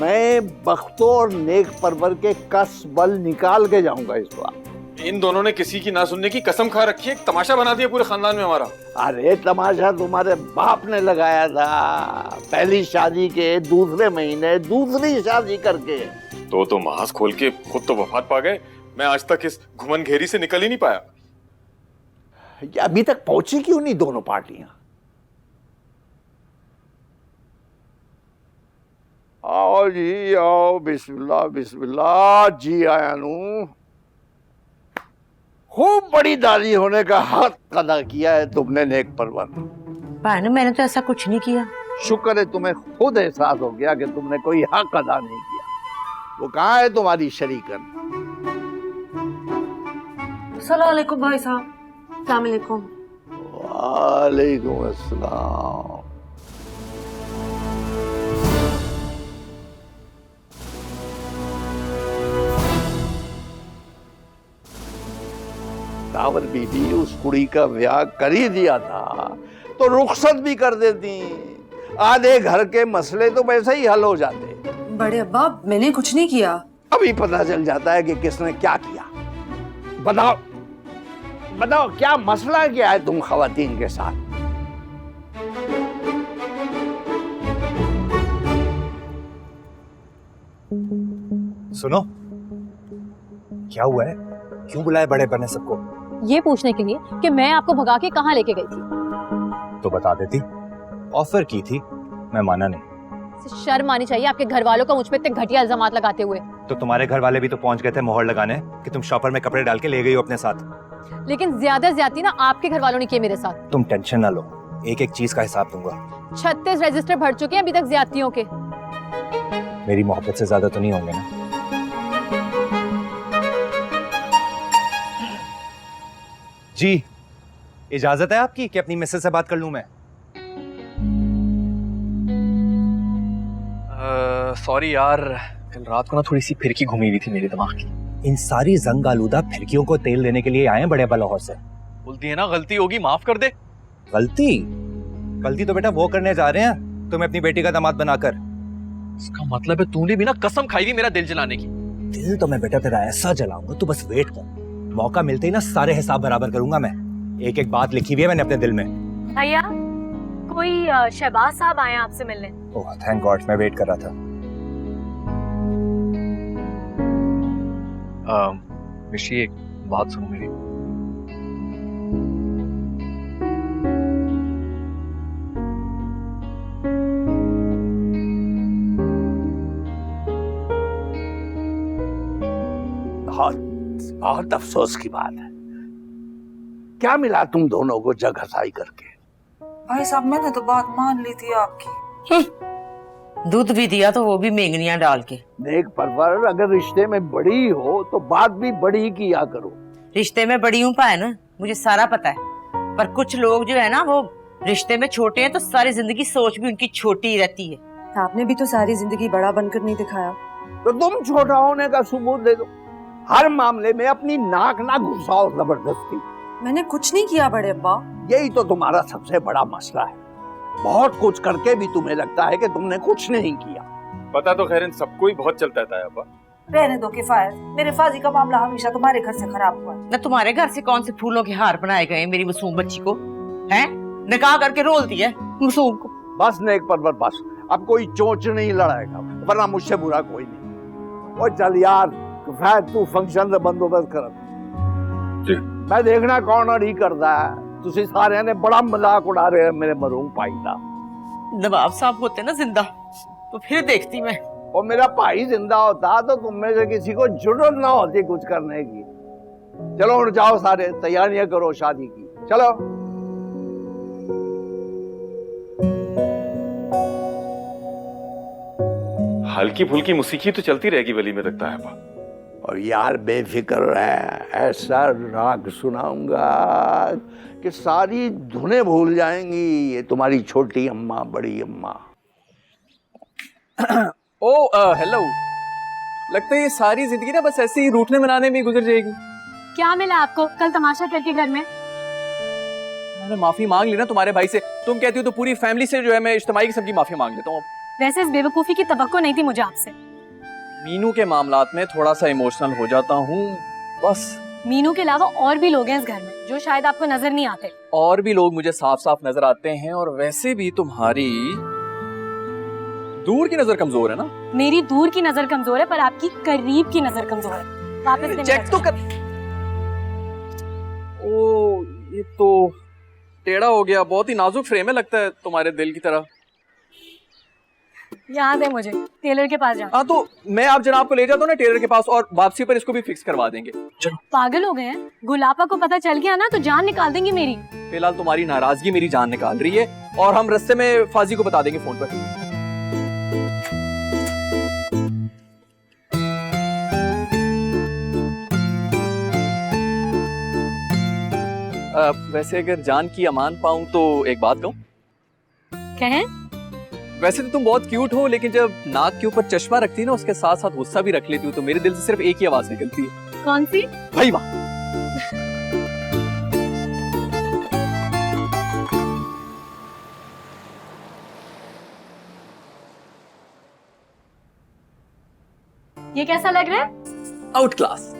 मैं बख्तो और नेक परवर के कस बल निकाल के जाऊंगा इस बार। इन दोनों ने किसी की ना सुनने की कसम खा रखी है, एक तमाशा बना दिया पूरे खानदान में हमारा। अरे तमाशा तुम्हारे बाप ने लगाया था, पहली शादी के दूसरे महीने दूसरी शादी करके। तो मांस खोल के खुद तो वफात पा गए, मैं आज तक इस घुमन घेरी से निकल ही नहीं पाया। ये अभी तक पहुंची क्यों नहीं दोनों पार्टियां? आओ जी आओ, बिस्मिल्लाह बिस्मिल्लाह जी आया नू। खूब बड़ी दादी होने का हक अदा किया है तुमने नेक परवर। भाई मैंने तो ऐसा कुछ नहीं किया। शुक्र है तुम्हें खुद एहसास हो गया कि तुमने कोई हक अदा नहीं किया। वो कहाँ है तुम्हारी शरीकन? अस्सलाम वालेकुम भाई साहब। अस्सलाम वालेकुम। वालेकुम अस्सलाम। दावर बीबी उस कुड़ी का ब्याह कर ही दिया था तो रुखसत भी कर देती, आधे घर के मसले तो वैसे ही हल हो जाते। बड़े अब्बा मैंने कुछ नहीं किया। अभी पता चल जाता है कि किसने क्या किया। बताओ बताओ क्या मसला क्या है तुम खवातीन के साथ? सुनो, क्या हुआ है? क्यों बुलाया बड़े बने सबको? ये पूछने के लिए कि मैं आपको भगा के कहाँ लेके गई थी। तो बता देती, ऑफर की थी, मैं माना नहीं। शर्म आनी चाहिए आपके घर वालों को मुझ पे इतने घटिया इल्जामात लगाते हुए। तो तुम्हारे घर वाले भी तो पहुंच गए थे मोहर लगाने कि तुम शॉपर में कपड़े डाल के ले गई हो अपने साथ। लेकिन ज्यादा ज्यादती ना आपके घर वालों ने की मेरे साथ। तुम टेंशन ना लो, एक एक चीज का हिसाब दूंगा। 36 रजिस्टर भर चुके हैं अभी तक ज्यादतियों के। मेरी मोहब्बत से ज्यादा तो नहीं होंगे ना? जी, इजाजत है आपकी कि अपनी मिसेस से बात कर लूं मैं? सॉरी यार, कल रात को ना थोड़ी सी फिरकी घूमी हुई थी मेरे दिमाग की। इन सारी जंग आलूदा फिरकियों को तेल देने के लिए आए हैं बड़े अब्बा लाहौर से। बोलती है ना गलती होगी माफ कर दे। गलती तो बेटा वो करने जा रहे हैं तुम्हें अपनी बेटी का दामाद बनाकर। इसका मतलब है तूने भी ना कसम खाई हुई मेरा दिल जलाने की। दिल तो मैं बेटा तेरा ऐसा जलाऊंगा, तू बस वेट कर। मौका मिलते ही ना सारे हिसाब बराबर करूंगा मैं। एक एक बात लिखी हुई है मैंने अपने दिल में। भैया कोई शहबाज साहब आए हैं आपसे मिलने। ओह थैंक गॉड, मैं वेट कर रहा था। ऋषि एक बात सुनो मेरी। बहुत अफसोस की बात है। क्या मिला तुम दोनों को जग हसाई करके? भाई साहब मैंने तो बात मान ली थी आपकी। दूध भी दिया तो वो भी मेंगनियां डाल के। नेक परवर, अगर रिश्ते में बड़ी हो तो बात भी बड़ी किया करो। रिश्ते में बड़ी हूँ पाए ना, मुझे सारा पता है। पर कुछ लोग जो है ना वो रिश्ते में छोटे हैं तो सारी जिंदगी सोच भी उनकी छोटी ही रहती है। आपने भी तो सारी जिंदगी बड़ा बनकर नहीं दिखाया। तो तुम छोटा होने का सबूत दे दो। हर मामले में अपनी नाक ना घुसाओ जबरदस्ती। मैंने कुछ नहीं किया बड़े अब्बा। यही तो तुम्हारा सबसे बड़ा मसला है। बहुत कुछ करके भी तुम्हें लगता है कि तुमने कुछ नहीं किया। पता तो खैर इन सबको ही बहुत चलता है अब्बा। रहने दो किफायत, मेरे फाजी का मामला हमेशा तुम्हारे घर से खराब हुआ है। न तुम्हारे घर से कौन से फूलों के हार बनाए गए मेरी मासूम बच्ची को? हैं? निकाह करके रोल दिया मासूम को। बस नेक परवर बस, अब कोई चोंच नहीं लड़ाएगा, वरना मुझसे बुरा कोई नहीं। और चल यार किफायत, तू फंक्शन का बंदोबस्त कर। मैं देखना कौन और ही करता है। तुसी सारे ने बड़ा मजाक उड़ा रहे हैं मेरे मरूम भाई का। नवाब साहब होते ना जिंदा तो फिर देखती मैं। और मेरा भाई जिंदा होता तो तुम में से किसी को जरूरत ना होती कुछ करने की। चलो उठ जाओ सारे, तैयारियां करो शादी की। चलो। हल्की फुल्की मुसीकी तो चलती रहेगी वली में, लगता है अब्बा। और यार बेफिक्र रहे, ऐसा राग सुनाऊंगा कि सारी धुनें भूल जाएंगी ये तुम्हारी छोटी अम्मा बड़ी अम्मा। हेलो। लगता है ये सारी जिंदगी ना बस ऐसे ही रूठने मनाने में गुजर जाएगी। क्या मिला आपको कल तमाशा करके घर में? मैंने माफी मांग ली ना तुम्हारे भाई से। तुम कहती हो तो पूरी फैमिली से जो है मैं इज्तिमाई किस्म की माफी मांग लेता हूँ। वैसे इस बेवकूफी की तवक्को नहीं थी मुझे आपसे। मीनू के मामलात में थोड़ा सा इमोशनल हो जाता हूँ बस। मीनू के अलावा और भी लोग हैं इस घर में जो शायद आपको नजर नहीं आते। और भी लोग मुझे साफ साफ नजर आते हैं। और वैसे भी तुम्हारी दूर की नजर कमजोर है ना। मेरी दूर की नजर कमजोर है पर आपकी करीब की नजर कमजोर है। वापस चेक तो कर। ओ ये तो टेढ़ा हो गया। बहुत ही नाजुक फ्रेम है लगता है तुम्हारे दिल की तरह। यहाँ से मुझे टेलर के पास जाना। हाँ तो मैं आप जनाब को ले जाता हूँ ना टेलर के पास, और वापसी पर इसको भी फिक्स करवा देंगे। चलो। पागल हो गए हैं? गुलाबा को पता चल गया ना तो जान निकाल देंगी मेरी। फिलहाल तुम्हारी नाराजगी मेरी जान निकाल रही है, और हम रास्ते में फाजी को बता देंगे फोन पर। वैसे अगर जान की अमान पाऊं तो एक बात कहूं? कहें? वैसे तो तुम बहुत क्यूट हो, लेकिन जब नाक के ऊपर चश्मा रखती है ना, उसके साथ साथ गुस्सा भी रख लेती हो, तो मेरे दिल से सिर्फ एक ही आवाज निकलती है। कौन सी? भाई वाह। ये कैसा लग रहा है? Out class.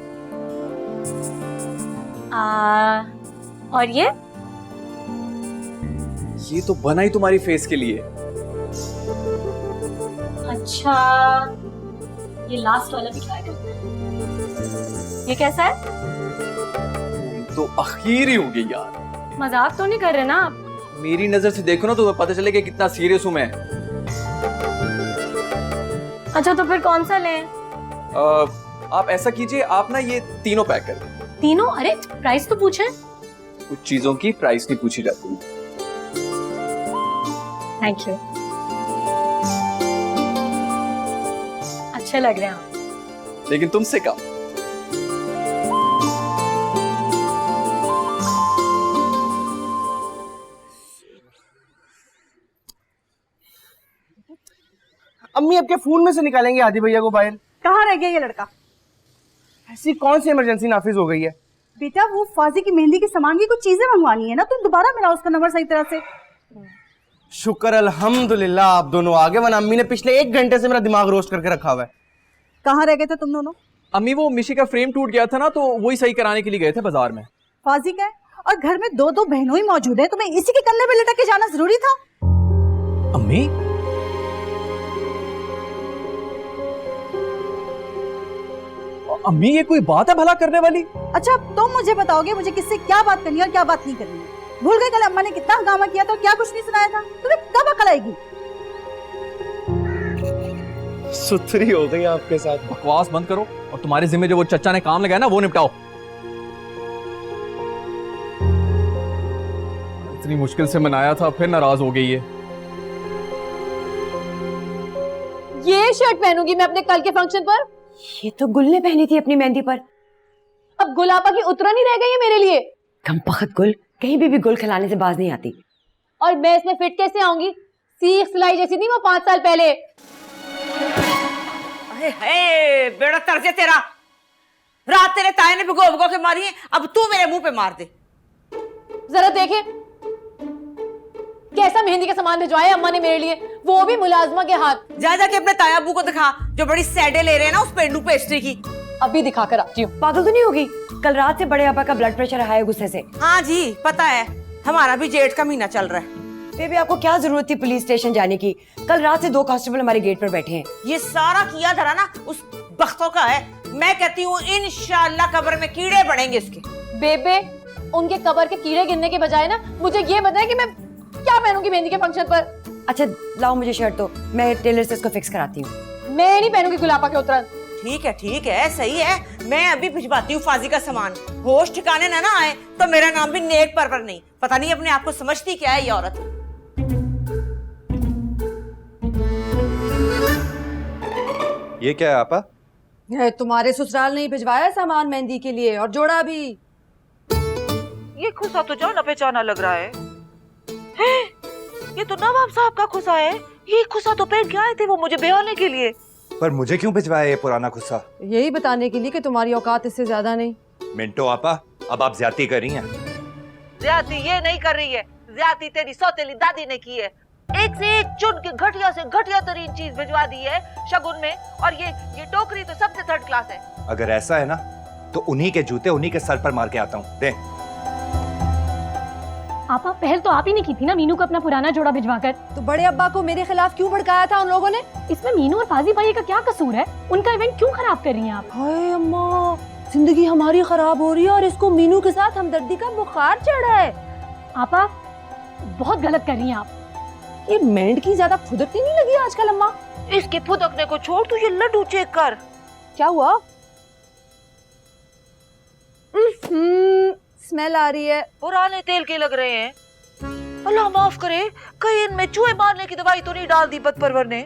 और ये तो बना ही तुम्हारी फेस के लिए। अच्छा, ये लास्ट वाला भी ट्राई करते हैं। ये कैसा है? तो आखिर ही होगी यार। मजाक तो नहीं कर रहे ना आप? मेरी नजर से देखो ना तो पता चलेगा कितना सीरियस हूं मैं। अच्छा तो फिर कौन सा लें? आप ऐसा कीजिए, आप ना ये तीनों पैक कर दें। तीनों? अरे प्राइस तो पूछे। कुछ चीजों की प्राइस नहीं पूछी जाती। थैंक यू, अच्छे लग रहे हैं आप। लेकिन तुमसे कम। अम्मी अब क्या फोन में से निकालेंगे आदि भैया को बाहर? कहाँ रह गया ये लड़का? ऐसी कौन सी इमरजेंसी नाफिज हो गई है? बेटा वो फाजी की मेहंदी के सामान की कुछ चीजें मंगवानी है ना, तुम दोबारा मिलाओ उसका नंबर सही तरह से। शुक्र अल्हम्दुलिल्लाह आप दोनों आगे, वरना अम्मी ने पिछले 1 घंटे से मेरा दिमाग रोस्ट करके रखा हुआ है। कहाँ रह गए थे तुम दोनों? अम्मी वो मिशी का फ्रेम टूट गया था ना, तो वही सही कराने के लिए गए थे बाजार में। फाजी का है और घर में 2 बहनों ही मौजूद है, तुम्हें इसी के कंधे पे लटक के जाना जरूरी था? अम्मी अम्मी ये कोई बात है भला करने वाली? अच्छा तुम मुझे बताओगे मुझे किससे क्या बात करनी है और क्या बात नहीं करनी है? भूल गए कल अम्मा ने कितना हंगामा किया था और क्या कुछ नहीं सुनाया था? तुम्हें कब अकल आएगी? सुथरी हो गई आपके साथ। बकवास बंद करो और तुम्हारे जिम्मे जो वो चचा ने काम लगाया ना वो निपटाओ। इतनी मुश्किल से मनाया था, फिर नाराज हो गई है। ये शर्ट पहनूंगी मैं अपने कल के फंक्शन पर। ये तो गुल ने पहनी थी अपनी मेहंदी पर। अब गुलाबा की उतरा नहीं रह गई है मेरे लिए। कम बख्त गुल, कहीं भी गुल खिलाने से बाज नहीं आती। और मैं इसमें फिट कैसे आऊंगी? सीख सिलाई जैसी नहीं वो 5 साल पहले। अरे बेड़ा तर्जे तेरा, रात तेरे ताए ने भिगो भिगो के मारी है, अब तू मेरे मुंह पे मार दे। जरा देखे कैसा मेहंदी का सामान भिजवाया अम्मा ने मेरे लिए, वो भी मुलाजमा के हाथ। जा जाके अपने ताया अबू को दिखा जो बड़ी सैडे ले रहे हैं ना उस पेंडू पेस्ट्री की। अभी दिखा कर आती हूँ। पागल तो नहीं होगी? कल रात से बड़े आपा का ब्लड प्रेशर हाई है गुस्से से। हाँ जी पता है, हमारा भी जेठ का महीना चल रहा है। बेबी आपको क्या जरूरत थी पुलिस स्टेशन जाने की? कल रात से 2 कांस्टेबल हमारे गेट पर बैठे हैं। ये सारा किया धरा ना उस बख्तों का है। मैं कहती हूँ इंशाअल्लाह कब्र में कीड़े पड़ेंगे इसके। बेबे उनके कब्र के कीड़े गिनने के बजाय ना मुझे ये बताए कि मैं क्या पहनूंगी मेहंदी के फंक्शन पर। अच्छा लाओ मुझे शर्ट, तो मैं टेलर से इसको फिक्स कराती हूँ। मैं नहीं पहनूंगी गुलाबा के उतरन। ठीक है सही है, मैं अभी भिजवाती हूँ फाजी का सामान। होश ठिकाने ना आए तो मेरा नाम भी नेक परवर नहीं। पता नहीं अपने आप को समझती क्या है ये औरत। ये क्या है आपा? तुम्हारे ससुराल ने भिजवाया सामान मेहंदी के लिए और जोड़ा भी। ये खुसा तो जाना पहचाना लग रहा है। ये तो नवाब साहब का खुसा है। ये खुसा तो पहन के आए थे वो मुझे ब्याहने के लिए। पर मुझे क्यों भिजवाया ये पुराना खुस्सा? यही बताने के लिए कि तुम्हारी औकात इससे ज्यादा नहीं। मिंटो आपा, अब आप ज्यादती कर रही हैं। ज्यादती ये नहीं कर रही है, ज्यादती तेरी सौतेली दादी ने की है। एक से एक चुन के घटिया से घटिया तरीन चीज भिजवा दी है शगुन में, और ये टोकरी तो सबसे 3rd क्लास है। अगर ऐसा है ना तो उन्हीं के जूते उन्हीं के सर पर मार के आता हूँ। दे। आपा पहल तो आप ही ने की थी ना मीनू को अपना पुराना जोड़ा भिजवाकर। तो बड़े अब्बा को मेरे खिलाफ क्यों भड़काया था उन लोगों ने? इसमें मीनू और फाजी भाई का क्या कसूर है? उनका इवेंट क्यों खराब कर रही हैं आप? हाय अम्मा, जिंदगी हमारी खराब हो रही है और इसको मीनू के साथ हमदर्दी का बुखार चढ़ा है। आपा बहुत गलत कर रही हैं आप। ये मेंढ की ज्यादा फुदकती नहीं लगी आजकल अम्मा? इसके फुदकने को छोड़, तू ये लड्डू चेक कर। क्या हुआ? स्मेल आ रही है। पुराने तेल के लग रहे हैं। अल्लाह माफ करे, कहीं इनमें चूहे मारने की दवाई तो नहीं डाल दी बदपरवर ने?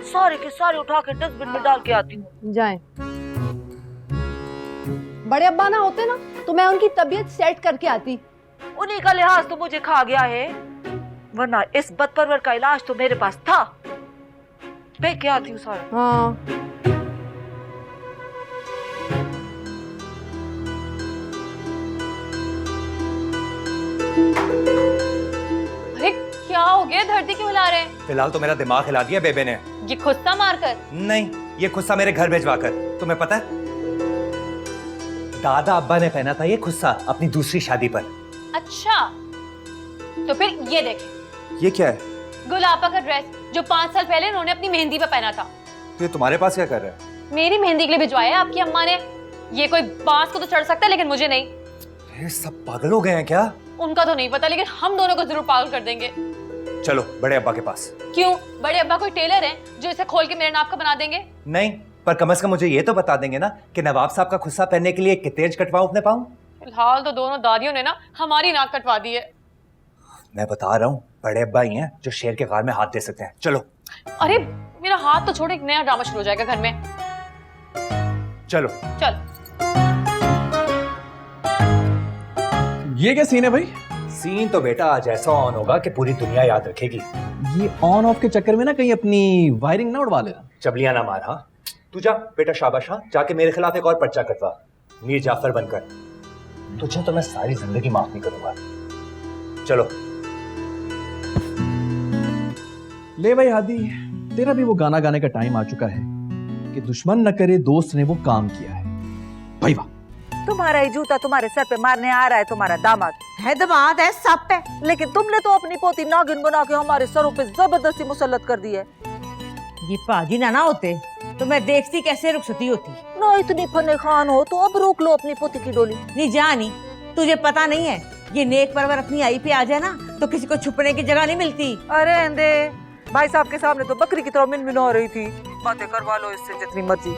सारे के सारे उठा के डस्टबिन में डाल के आती हूँ। जाएं। बड़े अब्बा ना होते ना तो मैं उनकी तबीयत सेट करके आती। उन्हीं का लिहाज तो मुझे खा गया है, वरना इस बदपरवर का इलाज तो मेरे पास था। फेंक के आती हूँ सारा। हाँ। अरे क्या हो गया, धरती क्यों हिला रहे हैं? फिलहाल तो मेरा दिमाग हिला दिया बेबे ने। ये खुस्सा मारकर? नहीं, ये खुस्सा मेरे घर भिजवा कर। तुम्हें पता है दादा अब्बा ने पहना था ये खुस्सा अपनी दूसरी शादी पर। अच्छा, तो फिर ये देखें। ये क्या है? गुलाबा का ड्रेस जो 5 साल पहले उन्होंने अपनी मेहंदी पे पहना था। ये तुम्हारे पास क्या कर रहा है? मेरी मेहंदी के लिए भिजवाया है आपकी अम्मा ने। ये कोई बांस को तो चढ़ सकता है लेकिन मुझे नहीं। ये सब पागल हो गए हैं क्या? उनका तो नहीं पता लेकिन हम दोनों को जरूर पागल कर देंगे। चलो बड़े अब्बा के पास। क्यों? बड़े अब्बा कोई टेलर हैं जो इसे खोल के मेरे नाप का बना देंगे? नहीं, पर कम से कम मुझे ये तो बता देंगे ना कि नवाब साहब का खुस्सा पहनने के लिए कितने इंच कटवाऊं अपने पाँव? फिलहाल तो दोनों दादियों ने ना हमारी नाक कटवा दी है। मैं बता रहा हूँ, बड़े अब्बा ही हैं जो शेर के गाल में हाथ दे सकते हैं। चलो। अरे मेरा हाथ तो छोड़, एक नया ड्रामा शुरू हो जाएगा घर में। चलो चल। ये क्या सीन है भाई? सीन तो बेटा आज ऐसा ऑन होगा कि पूरी दुनिया याद रखेगी। ये ऑन ऑफ के चक्कर में ना कहीं अपनी वायरिंग ना उड़वा लेना। चबलियां ना मार। हाँ तू जा बेटा, शाबाश। हाँ जाके मेरे खिलाफ एक और पर्चा कटवा, मीर जाफर बनकर। तुझे तो मैं सारी जिंदगी माफ नहीं करूंगा। चलो। ले भाई हादी, तेरा भी वो गाना गाने का टाइम आ चुका है कि दुश्मन न करे दोस्त ने वो काम किया है। भाई वाह। तुम्हारा ही जूता तुम्हारे सर पे मारने आ रहा है तुम्हारा दामाद। है दामाद है सब पे, लेकिन तुमने तो अपनी पोती नागिन बना के हमारे सरों पे जबरदस्ती मुसल्लत कर दी है। ये पाजी ना होते तो मैं देखती कैसे रुखसती होती। ना इतनी फने खान हो तो अब रोक लो अपनी पोती की डोली। नहीं जानी, तुझे पता नहीं है ये नेक परवर अपनी आई पे आ जाए ना तो किसी को छुपने की जगह नहीं मिलती। अरे अंधे, भाई साहब के सामने तो बकरी की तरह मिनमिन हो रही थी। बातें करवा लो इससे जितनी मर्जी।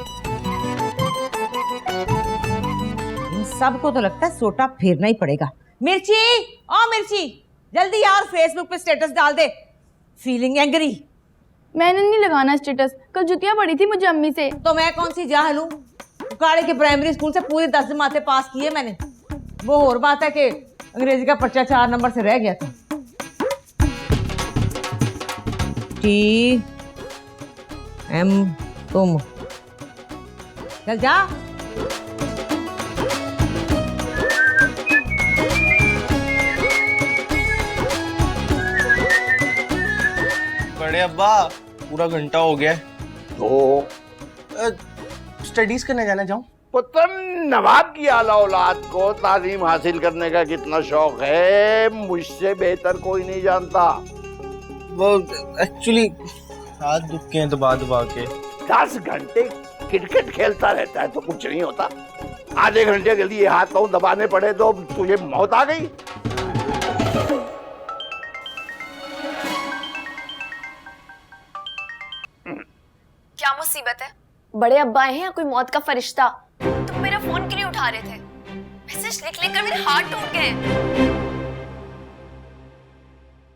इन सबको तो लगता है सोटा फेरना ही पड़ेगा। मिर्ची, ओ मिर्ची, जल्दी यार फेसबुक पे स्टेटस डाल दे। Feeling angry. मैंने नहीं लगाना स्टेटस, कल जुतियां पड़ी थी मुझे अम्मी से। तो मैं कौन सी जाहिल हूँ? उकाड़े के प्राइमरी स्कूल से पूरे 10 जमाते पास किए मैंने। वो और बात है कि अंग्रेजी का पर्चा 4 नंबर से रह गया था। टी एम तुम चल जा। बड़े अब्बा पूरा घंटा हो गया। तो स्टडीज करने जाना चाहूँ। पुत्र नवाब की आला औलाद को तालीम हासिल करने का कितना शौक है मुझसे बेहतर कोई नहीं जानता। वो एक्चुअली हाथ दुख के हैं दबा दबा के। 10 घंटे क्रिकेट खेलता रहता है तो कुछ नहीं होता। आधे घंटे के लिए हाथ पाँव दबाने पड़े तो तुझे मौत आ गई। क्या मुसीबत है? बड़े अब्बा आए हैं या कोई मौत का फरिश्ता? तुम मेरा फोन क्यों नहीं उठा रहे थे? मैसेज लिख लिख कर मेरे हाथ टूट गए।